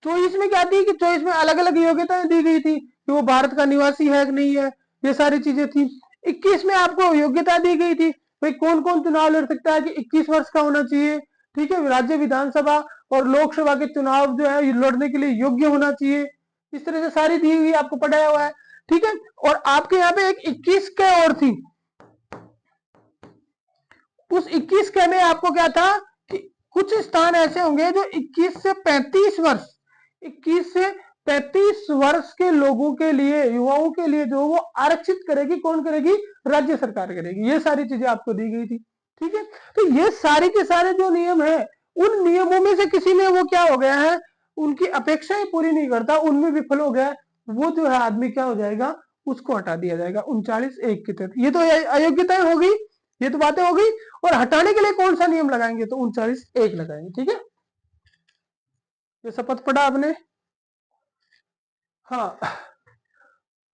24 में क्या थी कि 24 में अलग अलग योग्यताएं दी गई थी कि वो भारत का निवासी है कि नहीं है, ये सारी चीजें थी। 21 में आपको योग्यता दी गई थी, भाई कौन कौन चुनाव लड़ सकता है कि 21 वर्ष का होना चाहिए। ठीक है, राज्य विधानसभा और लोकसभा के चुनाव जो है लड़ने के लिए योग्य होना चाहिए। इस तरह से सारी दी हुई आपको पढ़ाया हुआ है। ठीक है, और आपके यहाँ पे एक 21 के और थी। उस 21 के में आपको क्या था कि कुछ स्थान ऐसे होंगे जो 21 से 35 वर्ष, 21 से 35 वर्ष के लोगों के लिए, युवाओं के लिए जो वो आरक्षित करेगी। कौन करेगी? राज्य सरकार करेगी। ये सारी चीजें आपको दी गई थी। ठीक है। तो ये सारे के सारे जो नियम है, उन नियमों में से किसी में वो क्या हो गया है, उनकी अपेक्षाएं पूरी नहीं करता, उनमें विफल हो गया, वो जो है आदमी क्या हो जाएगा, उसको हटा दिया जाएगा 39(1) के तहत। ये तो अयोग्यताएं हो गई, ये तो बातें हो गई। और हटाने के लिए कौन सा नियम लगाएंगे, तो 39(1) लगाएंगे। ठीक है, ये शपथ पढ़ा आपने। हाँ,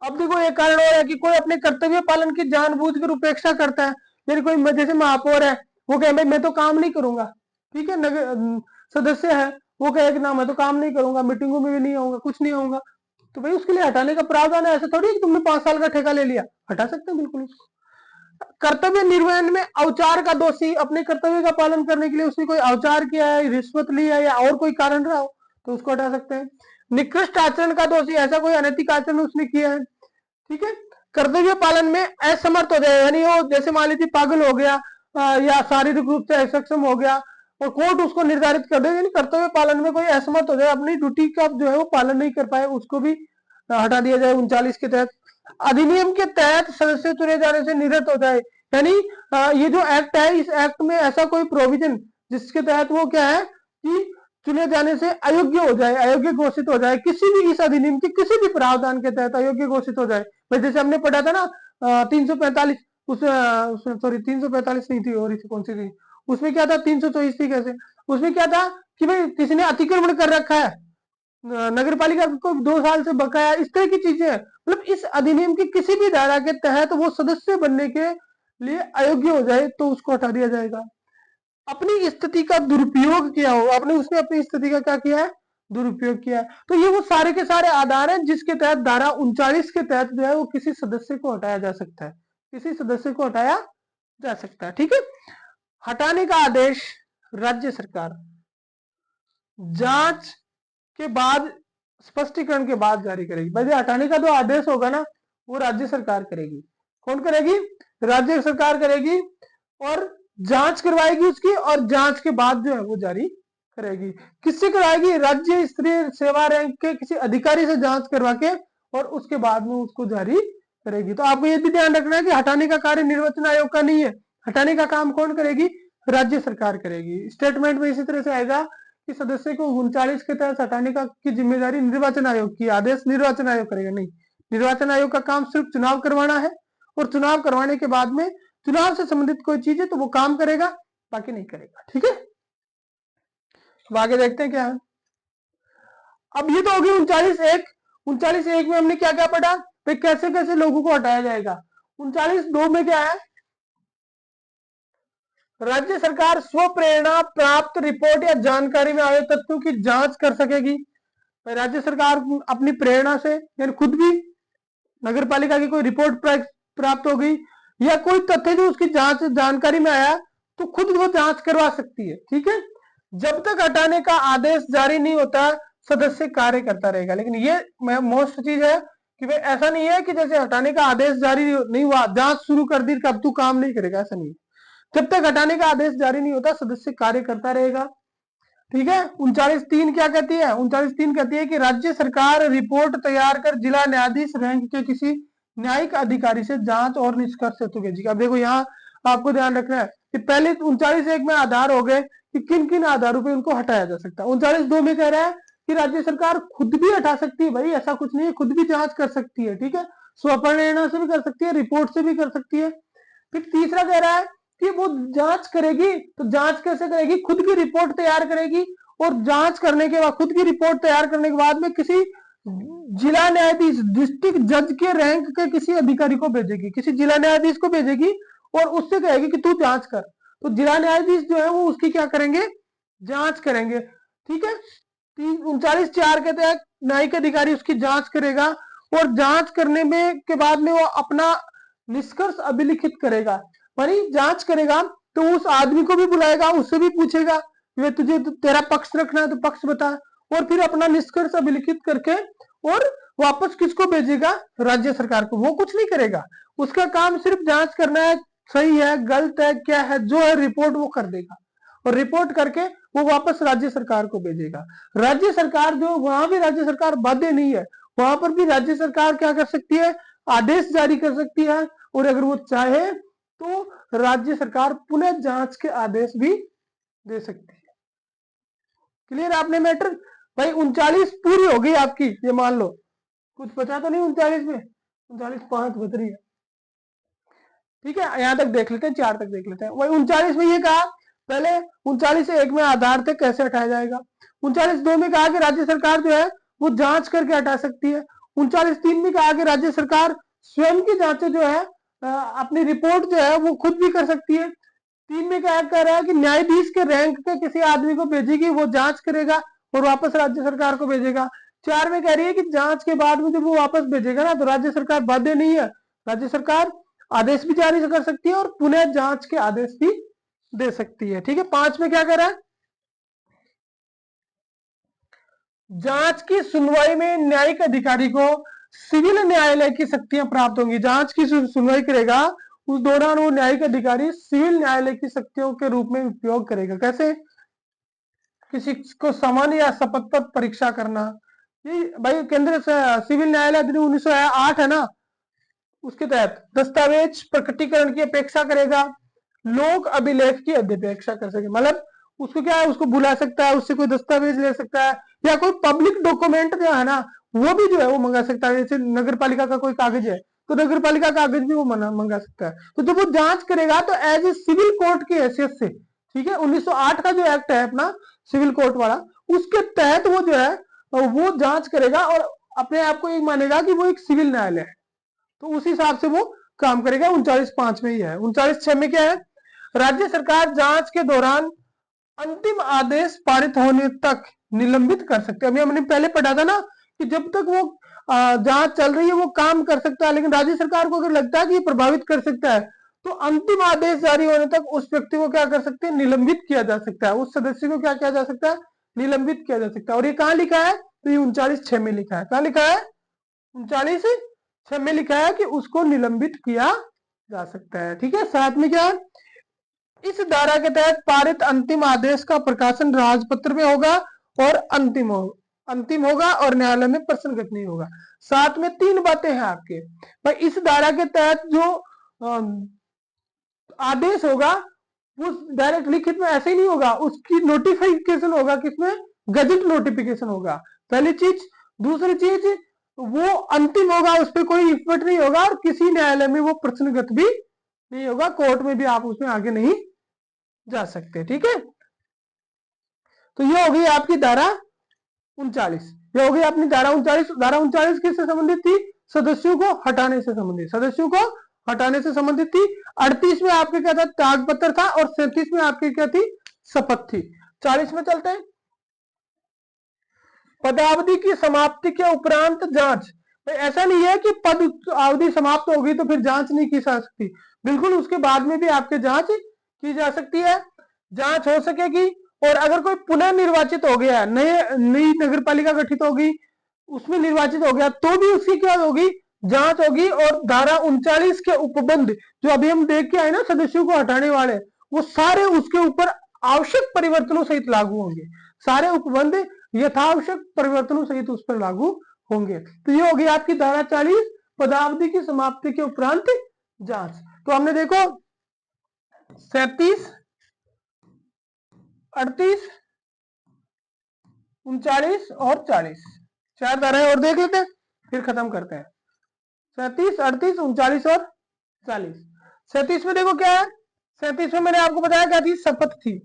अब देखो एक कारण और है कि कोई अपने कर्तव्य पालन की जानबूझकर उपेक्षा करता है। यानी कोई जैसे महापौर है, वो कहे भाई मैं तो काम नहीं करूंगा, ठीक है। नगर सदस्य है, वो कहे कि ना मैं तो काम नहीं करूंगा, मीटिंगों में भी नहीं आऊंगा, कुछ नहीं आऊंगा, तो भाई उसके लिए हटाने का प्रावधान है। ऐसा थोड़ी है कि तुमने 5 साल का ठेका ले लिया, हटा सकते हैं बिल्कुल उसको। कर्तव्य निर्वहन में औचार का दोषी, अपने कर्तव्य का पालन करने के लिए उसने कोई औचार किया है, रिश्वत ली है, या और कोई कारण रहा हो, तो उसको हटा सकते हैं। निकृष्ट आचरण का दोषी, ऐसा कोई अनैतिक आचरण उसने किया है, ठीक है। कर्तव्य पालन में असमर्थ हो जाए, यानी वो जैसे मान लीजिए पागल हो गया, या शारीरिक रूप से असक्षम हो गया, और कोर्ट उसको निर्धारित कर दे, यानी कर्तव्य पालन में कोई असमर्थ हो जाए, अपनी ड्यूटी का जो है वो पालन नहीं कर पाए, उसको भी हटा दिया जाए 39 के तहत। अधिनियम के तहत सदस्य चुने जाने से निरस्त हो जाए, यानी ये जो एक्ट है, इस एक्ट में ऐसा कोई प्रोविजन जिसके तहत वो क्या है कि चुने जाने से अयोग्य हो जाए, अयोग्य घोषित हो जाए, किसी भी इस अधिनियम के किसी भी प्रावधान के तहत अयोग्य घोषित हो जाए। भाई जैसे हमने पढ़ा था ना 345, उस सॉरी 345 नहीं थी, और थी कौन सी थी, उसमें क्या था, 324 थी कैसे, उसमें क्या था कि भाई किसी ने अतिक्रमण कर रखा है, नगर पालिका को 2 साल से बकाया, इस तरह की चीजें, मतलब इस अधिनियम की किसी भी धारा के तहत वो सदस्य बनने के लिए अयोग्य हो जाए तो उसको हटा दिया जाएगा। अपनी स्थिति का दुरुपयोग किया हो, आपने उसने अपनी स्थिति का क्या किया है, दुरुपयोग किया है, तो ये वो सारे के सारे आधार हैं जिसके तहत धारा 39 के तहत जो है वो किसी सदस्य को हटाया जा सकता है, किसी सदस्य को हटाया जा सकता है। ठीक है, हटाने का आदेश राज्य सरकार जांच के बाद, स्पष्टीकरण के बाद जारी करेगी। भाई हटाने का जो आदेश होगा ना, वो राज्य सरकार करेगी। कौन करेगी, राज्य सरकार करेगी, और जांच करवाएगी उसकी, और जांच के बाद जो है वो जारी करेगी। किससे कराएगी, राज्य स्तरीय सेवा रैंक के किसी अधिकारी से जांच करवा के, और उसके बाद में उसको जारी करेगी। तो आपको ये भी ध्यान रखना है कि हटाने का कार्य निर्वाचन आयोग का नहीं है, हटाने का काम कौन करेगी, राज्य सरकार करेगी। स्टेटमेंट में इसी तरह से आएगा कि सदस्य को 39 के तहत हटाने का की जिम्मेदारी निर्वाचन आयोग की, आदेश निर्वाचन आयोग करेगा नहीं। निर्वाचन आयोग का काम सिर्फ चुनाव करवाना है, और चुनाव करवाने के बाद में चुनाव से संबंधित कोई चीज है तो वो काम करेगा, बाकी नहीं करेगा। ठीक है, अब आगे देखते हैं क्या है। अब ये तो होगी 39(1). 39(1) में हमने क्या क्या पढ़ा, भाई कैसे कैसे लोगों को हटाया जाएगा। 39(2) में क्या है, राज्य सरकार स्व प्रेरणा प्राप्त रिपोर्ट या जानकारी में आए तथ्यों की जांच कर सकेगी। राज्य सरकार अपनी प्रेरणा से, यानी खुद भी नगर पालिका की कोई रिपोर्ट प्राप्त हो गई, या कोई तथ्य जो उसकी जांच जानकारी में आया, तो खुद वो जांच करवा सकती है। ठीक है, जब तक हटाने का आदेश जारी नहीं होता सदस्य कार्य करता रहेगा। लेकिन ये मोस्ट चीज है कि भाई ऐसा नहीं है कि जैसे हटाने का आदेश जारी नहीं हुआ, जांच शुरू कर दी, कब तू काम नहीं करेगा, ऐसा नहीं है। जब तक हटाने का आदेश जारी नहीं होता सदस्य कार्य करता रहेगा। ठीक है, 39(3) क्या कहती है, 39(3) कहती है कि राज्य सरकार रिपोर्ट तैयार कर जिला न्यायाधीश रैंक के किसी न्यायिक अधिकारी से जांच और निष्कर्ष हेतु भेजेगी। अब देखो यहाँ आपको ध्यान रखना है कि पहले 39(1) में आधार हो गए कि किन किन आधारों पर उनको हटाया जा सकता है। 39(2) में कह रहा है कि राज्य सरकार खुद भी हटा सकती है। भाई ऐसा कुछ नहीं है, खुद भी जांच कर सकती है। ठीक है, स्वप्रेरणा से भी कर सकती है, रिपोर्ट से भी कर सकती है। फिर तीसरा कह रहा है कि वो जांच करेगी, तो जांच कैसे करेगी, खुद की रिपोर्ट तैयार करेगी, और जांच करने के बाद, खुद की रिपोर्ट तैयार करने के बाद में किसी जिला न्यायाधीश, डिस्ट्रिक्ट जज के रैंक के किसी अधिकारी को भेजेगी, किसी जिला न्यायाधीश को भेजेगी, और उससे कहेगी कि तू जांच कर। तो जिला न्यायाधीश जो है वो उसकी क्या करेंगे, जांच करेंगे। ठीक है, 39(4) के तहत न्यायिक अधिकारी उसकी जांच करेगा, और जांच करने में के बाद में वो अपना निष्कर्ष अभिलिखित करेगा। यानी जांच करेगा तो उस आदमी को भी बुलाएगा, उससे भी पूछेगा वे तुझे तेरा पक्ष रखना है तो पक्ष बता, और फिर अपना निष्कर्ष अभिलिखित करके और वापस किसको भेजेगा, राज्य सरकार को। वो कुछ नहीं करेगा, उसका काम सिर्फ जांच करना है, सही है गलत है क्या है, जो है रिपोर्ट वो कर देगा, और रिपोर्ट करके वो वापस राज्य सरकार को भेजेगा। राज्य सरकार जो, वहां भी राज्य सरकार बाध्य नहीं है, वहां पर भी राज्य सरकार क्या कर सकती है, आदेश जारी कर सकती है, और अगर वो चाहे तो राज्य सरकार पुनः जांच के आदेश भी दे सकती है। क्लियर आपने मैटर? भाई 39 पूरी हो गई आपकी, ये मान लो, कुछ बचा तो नहीं 39 में? 39.5 बच रही है, ठीक है। यहां तक देख लेते हैं, 4 तक देख लेते हैं। वही 39 में ये कहा, पहले 39 1 में आधार थे कैसे हटाया जाएगा। 39 2 में कहा कि राज्य सरकार जो है वो जांच करके हटा सकती है। 39 3 में कहा कि राज्य सरकार स्वयं की जांचें जो है अपनी रिपोर्ट जो है वो खुद भी कर सकती है। 3 में क्या कह रहा है कि न्यायाधीश के रैंक के किसी आदमी को भेजेगी, वो जांच करेगा और वापस राज्य सरकार को भेजेगा। 4 में कह रही है कि जांच के बाद में जब वो वापस भेजेगा ना, तो राज्य सरकार बाध्य नहीं है, राज्य सरकार आदेश भी जारी कर सकती है और पुनः जांच के आदेश भी दे सकती है, ठीक है। 5 में क्या कह रहा है, जांच की सुनवाई में न्यायिक अधिकारी को सिविल न्यायालय की शक्तियां प्राप्त होंगी। जांच की सुनवाई करेगा, उस दौरान वो न्यायिक अधिकारी सिविल न्यायालय की शक्तियों के रूप में उपयोग करेगा। कैसे? किसी को समन या शपथ पत्र परीक्षा करना, ये भाई केंद्र सिविल न्यायालय अधिनियम 1908 है ना, उसके तहत दस्तावेज प्रकटीकरण की अपेक्षा करेगा, लोक अभिलेख की अध्यपेक्षा कर सके। मतलब उसको क्या है, उसको बुला सकता है, उससे कोई दस्तावेज ले सकता है, या कोई पब्लिक डॉक्यूमेंट जो है ना वो भी जो है वो मंगा सकता है। जैसे नगर पालिका का कोई कागज है तो नगर पालिका कागज भी वो मंगा सकता है। तो जब वो जांच करेगा तो एज ए सिविल कोर्ट की हैसियत से, ठीक है, 1908 का जो एक्ट है अपना सिविल कोर्ट वाला, उसके तहत वो जो है वो जांच करेगा और अपने आप को ये मानेगा कि वो एक सिविल न्यायालय है, तो उस हिसाब से वो काम करेगा। 39.5 में ही है। 39.6 में क्या है, राज्य सरकार जांच के दौरान अंतिम आदेश पारित होने तक निलंबित कर सकते हैं। अभी हमने पहले पढ़ा था ना कि जब तक वो जांच चल रही है वो काम कर सकता है, लेकिन राज्य सरकार को अगर लगता है कि प्रभावित कर सकता है तो अंतिम आदेश जारी होने तक उस व्यक्ति को क्या कर सकते हैं, निलंबित किया जा सकता है। उस सदस्य को क्या किया जा सकता है, निलंबित किया जा सकता है। और ये कहां लिखा है, तो ये 39.6 में लिखा है। कहां लिखा है, 39.6 में लिखा है कि उसको निलंबित किया जा सकता है, ठीक है। साथ में क्या है, इस धारा के तहत पारित अंतिम आदेश का प्रकाशन राजपत्र में होगा और अंतिम होगा और न्यायालय में प्रश्नगत नहीं होगा। साथ में 3 बातें हैं आपके भाई, इस धारा के तहत जो आदेश होगा वो डायरेक्ट लिखित में ऐसे ही नहीं होगा, उसकी नोटिफिकेशन होगा, किसमें, गजट नोटिफिकेशन होगा, पहली चीज। दूसरी चीज, वो अंतिम होगा, उस पर कोई इफेक्ट नहीं होगा और किसी न्यायालय में वो प्रश्नगत भी नहीं होगा, कोर्ट में भी आप उसमें आगे नहीं जा सकते, ठीक है। तो ये हो गई आपकी धारा 39, ये हो गई अपनी धारा 39। धारा 39 किससे संबंधित थी, सदस्यों को हटाने से संबंधित, सदस्यों को हटाने से संबंधित थी। 38 में आपके क्या था, त्यागपत्र था, और 37 में आपकी क्या थी, शपथ थी। 40 में चलते हैं, पदावधि की समाप्ति के उपरांत जांच। ऐसा नहीं है कि पद अवधि समाप्त हो गई तो फिर जांच नहीं की जा सकती, बिल्कुल उसके बाद में भी आपके जांच की जा सकती है, जांच हो सकेगी। और अगर कोई पुनः निर्वाचित हो गया, नई नगर पालिका गठित होगी, उसमें निर्वाचित हो गया, तो भी उसकी क्या होगी, जांच होगी। और धारा 39 के उपबंध जो अभी हम देख के आए ना, सदस्यों को हटाने वाले, वो सारे उसके ऊपर आवश्यक परिवर्तनों सहित लागू होंगे। सारे उपबंध यथावश्यक परिवर्तनों सहित उस पर लागू होंगे। तो ये होगी आपकी धारा 40, पदावधि की समाप्ति के उपरांत जांच। तो हमने देखो 37, 38, 39 और 40, 4 धाराएं और देख लेते हैं, फिर खत्म करते हैं। 37, 38, 39 और 40। 37 में देखो क्या है, 37 में मैंने आपको बताया क्या थी, शपथ थी।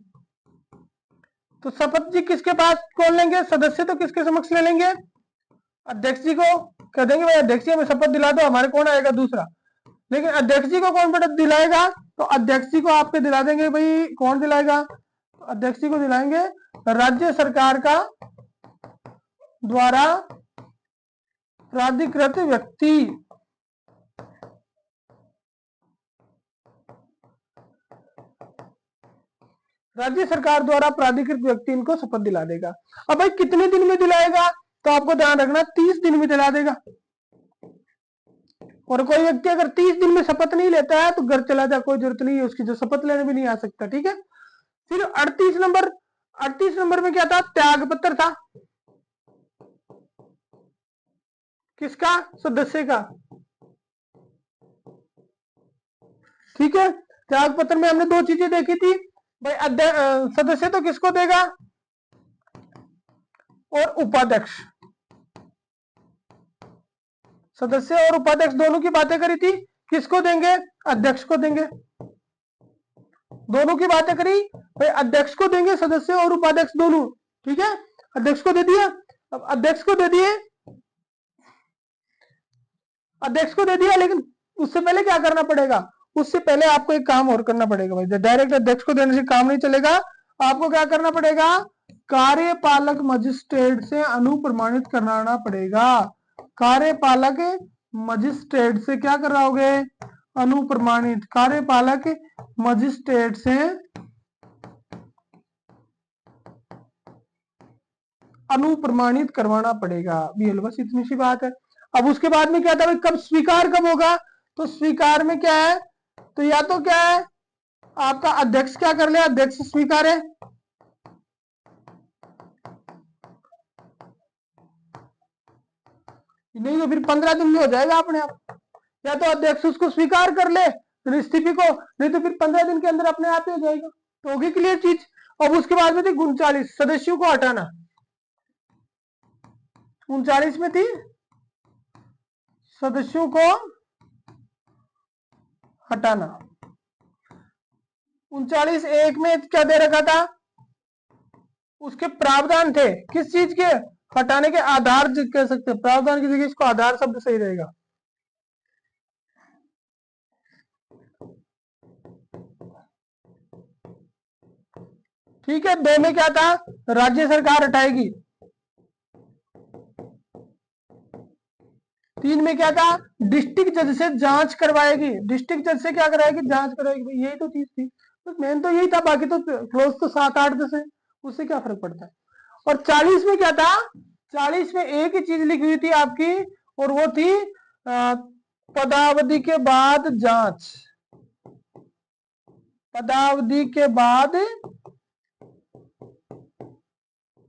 तो शपथ जी किसके पास कौन लेंगे, सदस्य तो किसके समक्ष ले लेंगे, अध्यक्ष जी को कह देंगे भाई अध्यक्ष जी हमें शपथ दिला दो, हमारे कौन आएगा दूसरा। लेकिन अध्यक्ष जी को कौन शपथ दिलाएगा, तो अध्यक्ष जी को आपके दिला देंगे भाई, कौन दिलाएगा, तो अध्यक्ष जी को दिलाएंगे राज्य सरकार का द्वारा प्राधिकृत व्यक्ति। राज्य सरकार द्वारा प्राधिकृत व्यक्ति इनको शपथ दिला देगा। अब भाई कितने दिन में दिलाएगा, तो आपको ध्यान रखना 30 दिन में दिला देगा। और कोई व्यक्ति अगर 30 दिन में शपथ नहीं लेता है तो घर चला जा, कोई जरूरत नहीं है उसकी, जो शपथ लेने भी नहीं आ सकता, ठीक है। फिर 38 नंबर में क्या था, त्याग पत्र था, किसका, सदस्य का। ठीक है, त्याग पत्र में हमने दो चीजें देखी थी भाई, सदस्य तो किसको देगा और उपाध्यक्ष, सदस्य और उपाध्यक्ष दोनों की बातें करी थी, किसको देंगे, अध्यक्ष को देंगे। दोनों की बातें करी भाई, अध्यक्ष को देंगे सदस्य और उपाध्यक्ष दोनों, ठीक है, अध्यक्ष को दे दिया। अब अध्यक्ष को दे दिए, अध्यक्ष को दे दिया, लेकिन उससे पहले क्या करना पड़ेगा, उससे पहले आपको एक काम और करना पड़ेगा भाई, डायरेक्ट अध्यक्ष को देने से काम नहीं चलेगा, आपको क्या करना पड़ेगा, कार्यपालक मजिस्ट्रेट से अनुप्रमाणित कराना पड़ेगा। कार्यपालक मजिस्ट्रेट से क्या कराओगे, अनुप्रमाणित, कार्यपालक मजिस्ट्रेट से अनुप्रमाणित करवाना पड़ेगा, बस इतनी सी बात है। अब उसके बाद में क्या था भाई, कब स्वीकार कब होगा, तो स्वीकार में क्या है, तो या तो क्या है आपका अध्यक्ष क्या कर ले, अध्यक्ष स्वीकार है, नहीं तो फिर 15 दिन में हो जाएगा अपने आप, या तो अध्यक्ष उसको स्वीकार कर ले इस्तीफे को, नहीं तो फिर 15 दिन के अंदर अपने आप ही हो जाएगा। तो होगी क्लियर चीज। अब उसके बाद में थी 39 सदस्यों को हटाना, 39 में थी सदस्यों को हटाना। 39(1) में क्या दे रखा था, उसके प्रावधान थे, किस चीज के, हटाने के आधार कह सकते हैं, प्रावधान की जगह इसको आधार शब्द सही रहेगा। ठीक है, 2 में क्या था, राज्य सरकार हटाएगी। 3 में क्या था, डिस्ट्रिक्ट जज से जांच करवाएगी, डिस्ट्रिक्ट जज से क्या कराएगी, जांच कराएगी, यही तो चीज थी, तो मेन तो यही था, बाकी तो क्लोज तो 7, 8, 10 है, उससे क्या फर्क पड़ता है। और 40 में क्या था, 40 में एक ही चीज लिखी हुई थी आपकी, और वो थी पदावधि के बाद जांच, पदावधि के बाद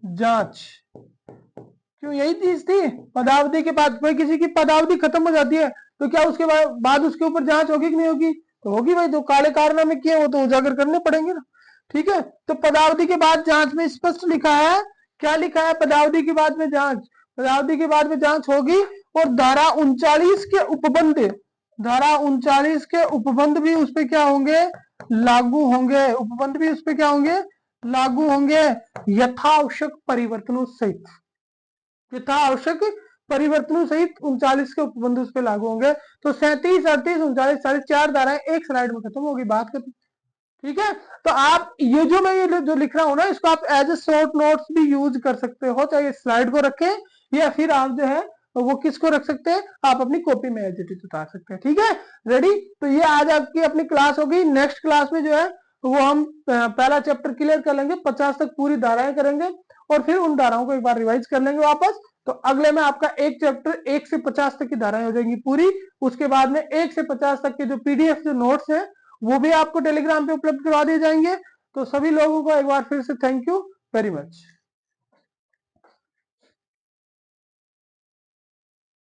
जांच, क्यों यही चीज थी, पदावधि के बाद, कोई किसी की पदावधि खत्म हो जाती है तो क्या उसके बाद उसके ऊपर जांच होगी कि नहीं होगी, तो होगी भाई, जो काले कारनामे किए वो तो उजागर करने पड़ेंगे ना। ठीक है, तो पदावधि के बाद जांच में स्पष्ट लिखा है, क्या लिखा है, पदावधि के बाद में जांच, पदावधि के बाद में जांच होगी। और धारा 39 के उपबंध, धारा 39 के उपबंध भी उस पर क्या होंगे, लागू होंगे, उपबंध भी उस पर क्या होंगे, लागू होंगे, यथावश्यक परिवर्तनों सहित, यथा आवश्यक परिवर्तनों सहित 39 के उपबंध उस पर लागू होंगे। तो 37, 38, 39, 40 4 धाराएं एक स्लाइड में खत्म होगी, बात खत्म। ठीक है, तो आप ये जो मैं ये जो लिख रहा हूं ना, इसको आप एज ए शॉर्ट नोट्स भी यूज कर सकते हो, चाहे स्लाइड को रखें या फिर आप जो है वो किसको रख सकते हैं, आप अपनी कॉपी में एज इट इज उतार सकते हैं। ठीक है, रेडी। तो ये आज आपकी अपनी क्लास होगी। नेक्स्ट क्लास में जो है वो हम पहला चैप्टर क्लियर कर लेंगे, 50 तक पूरी धाराएं करेंगे और फिर उन धाराओं को एक बार रिवाइज कर लेंगे वापस। तो अगले में आपका एक चैप्टर 1 से 50 तक की धाराएं हो जाएंगी पूरी। उसके बाद में 1 से 50 तक के जो पीडीएफ जो नोट्स हैं वो भी आपको टेलीग्राम पे उपलब्ध करवा दिए जाएंगे। तो सभी लोगों को एक बार फिर से थैंक यू वेरी मच।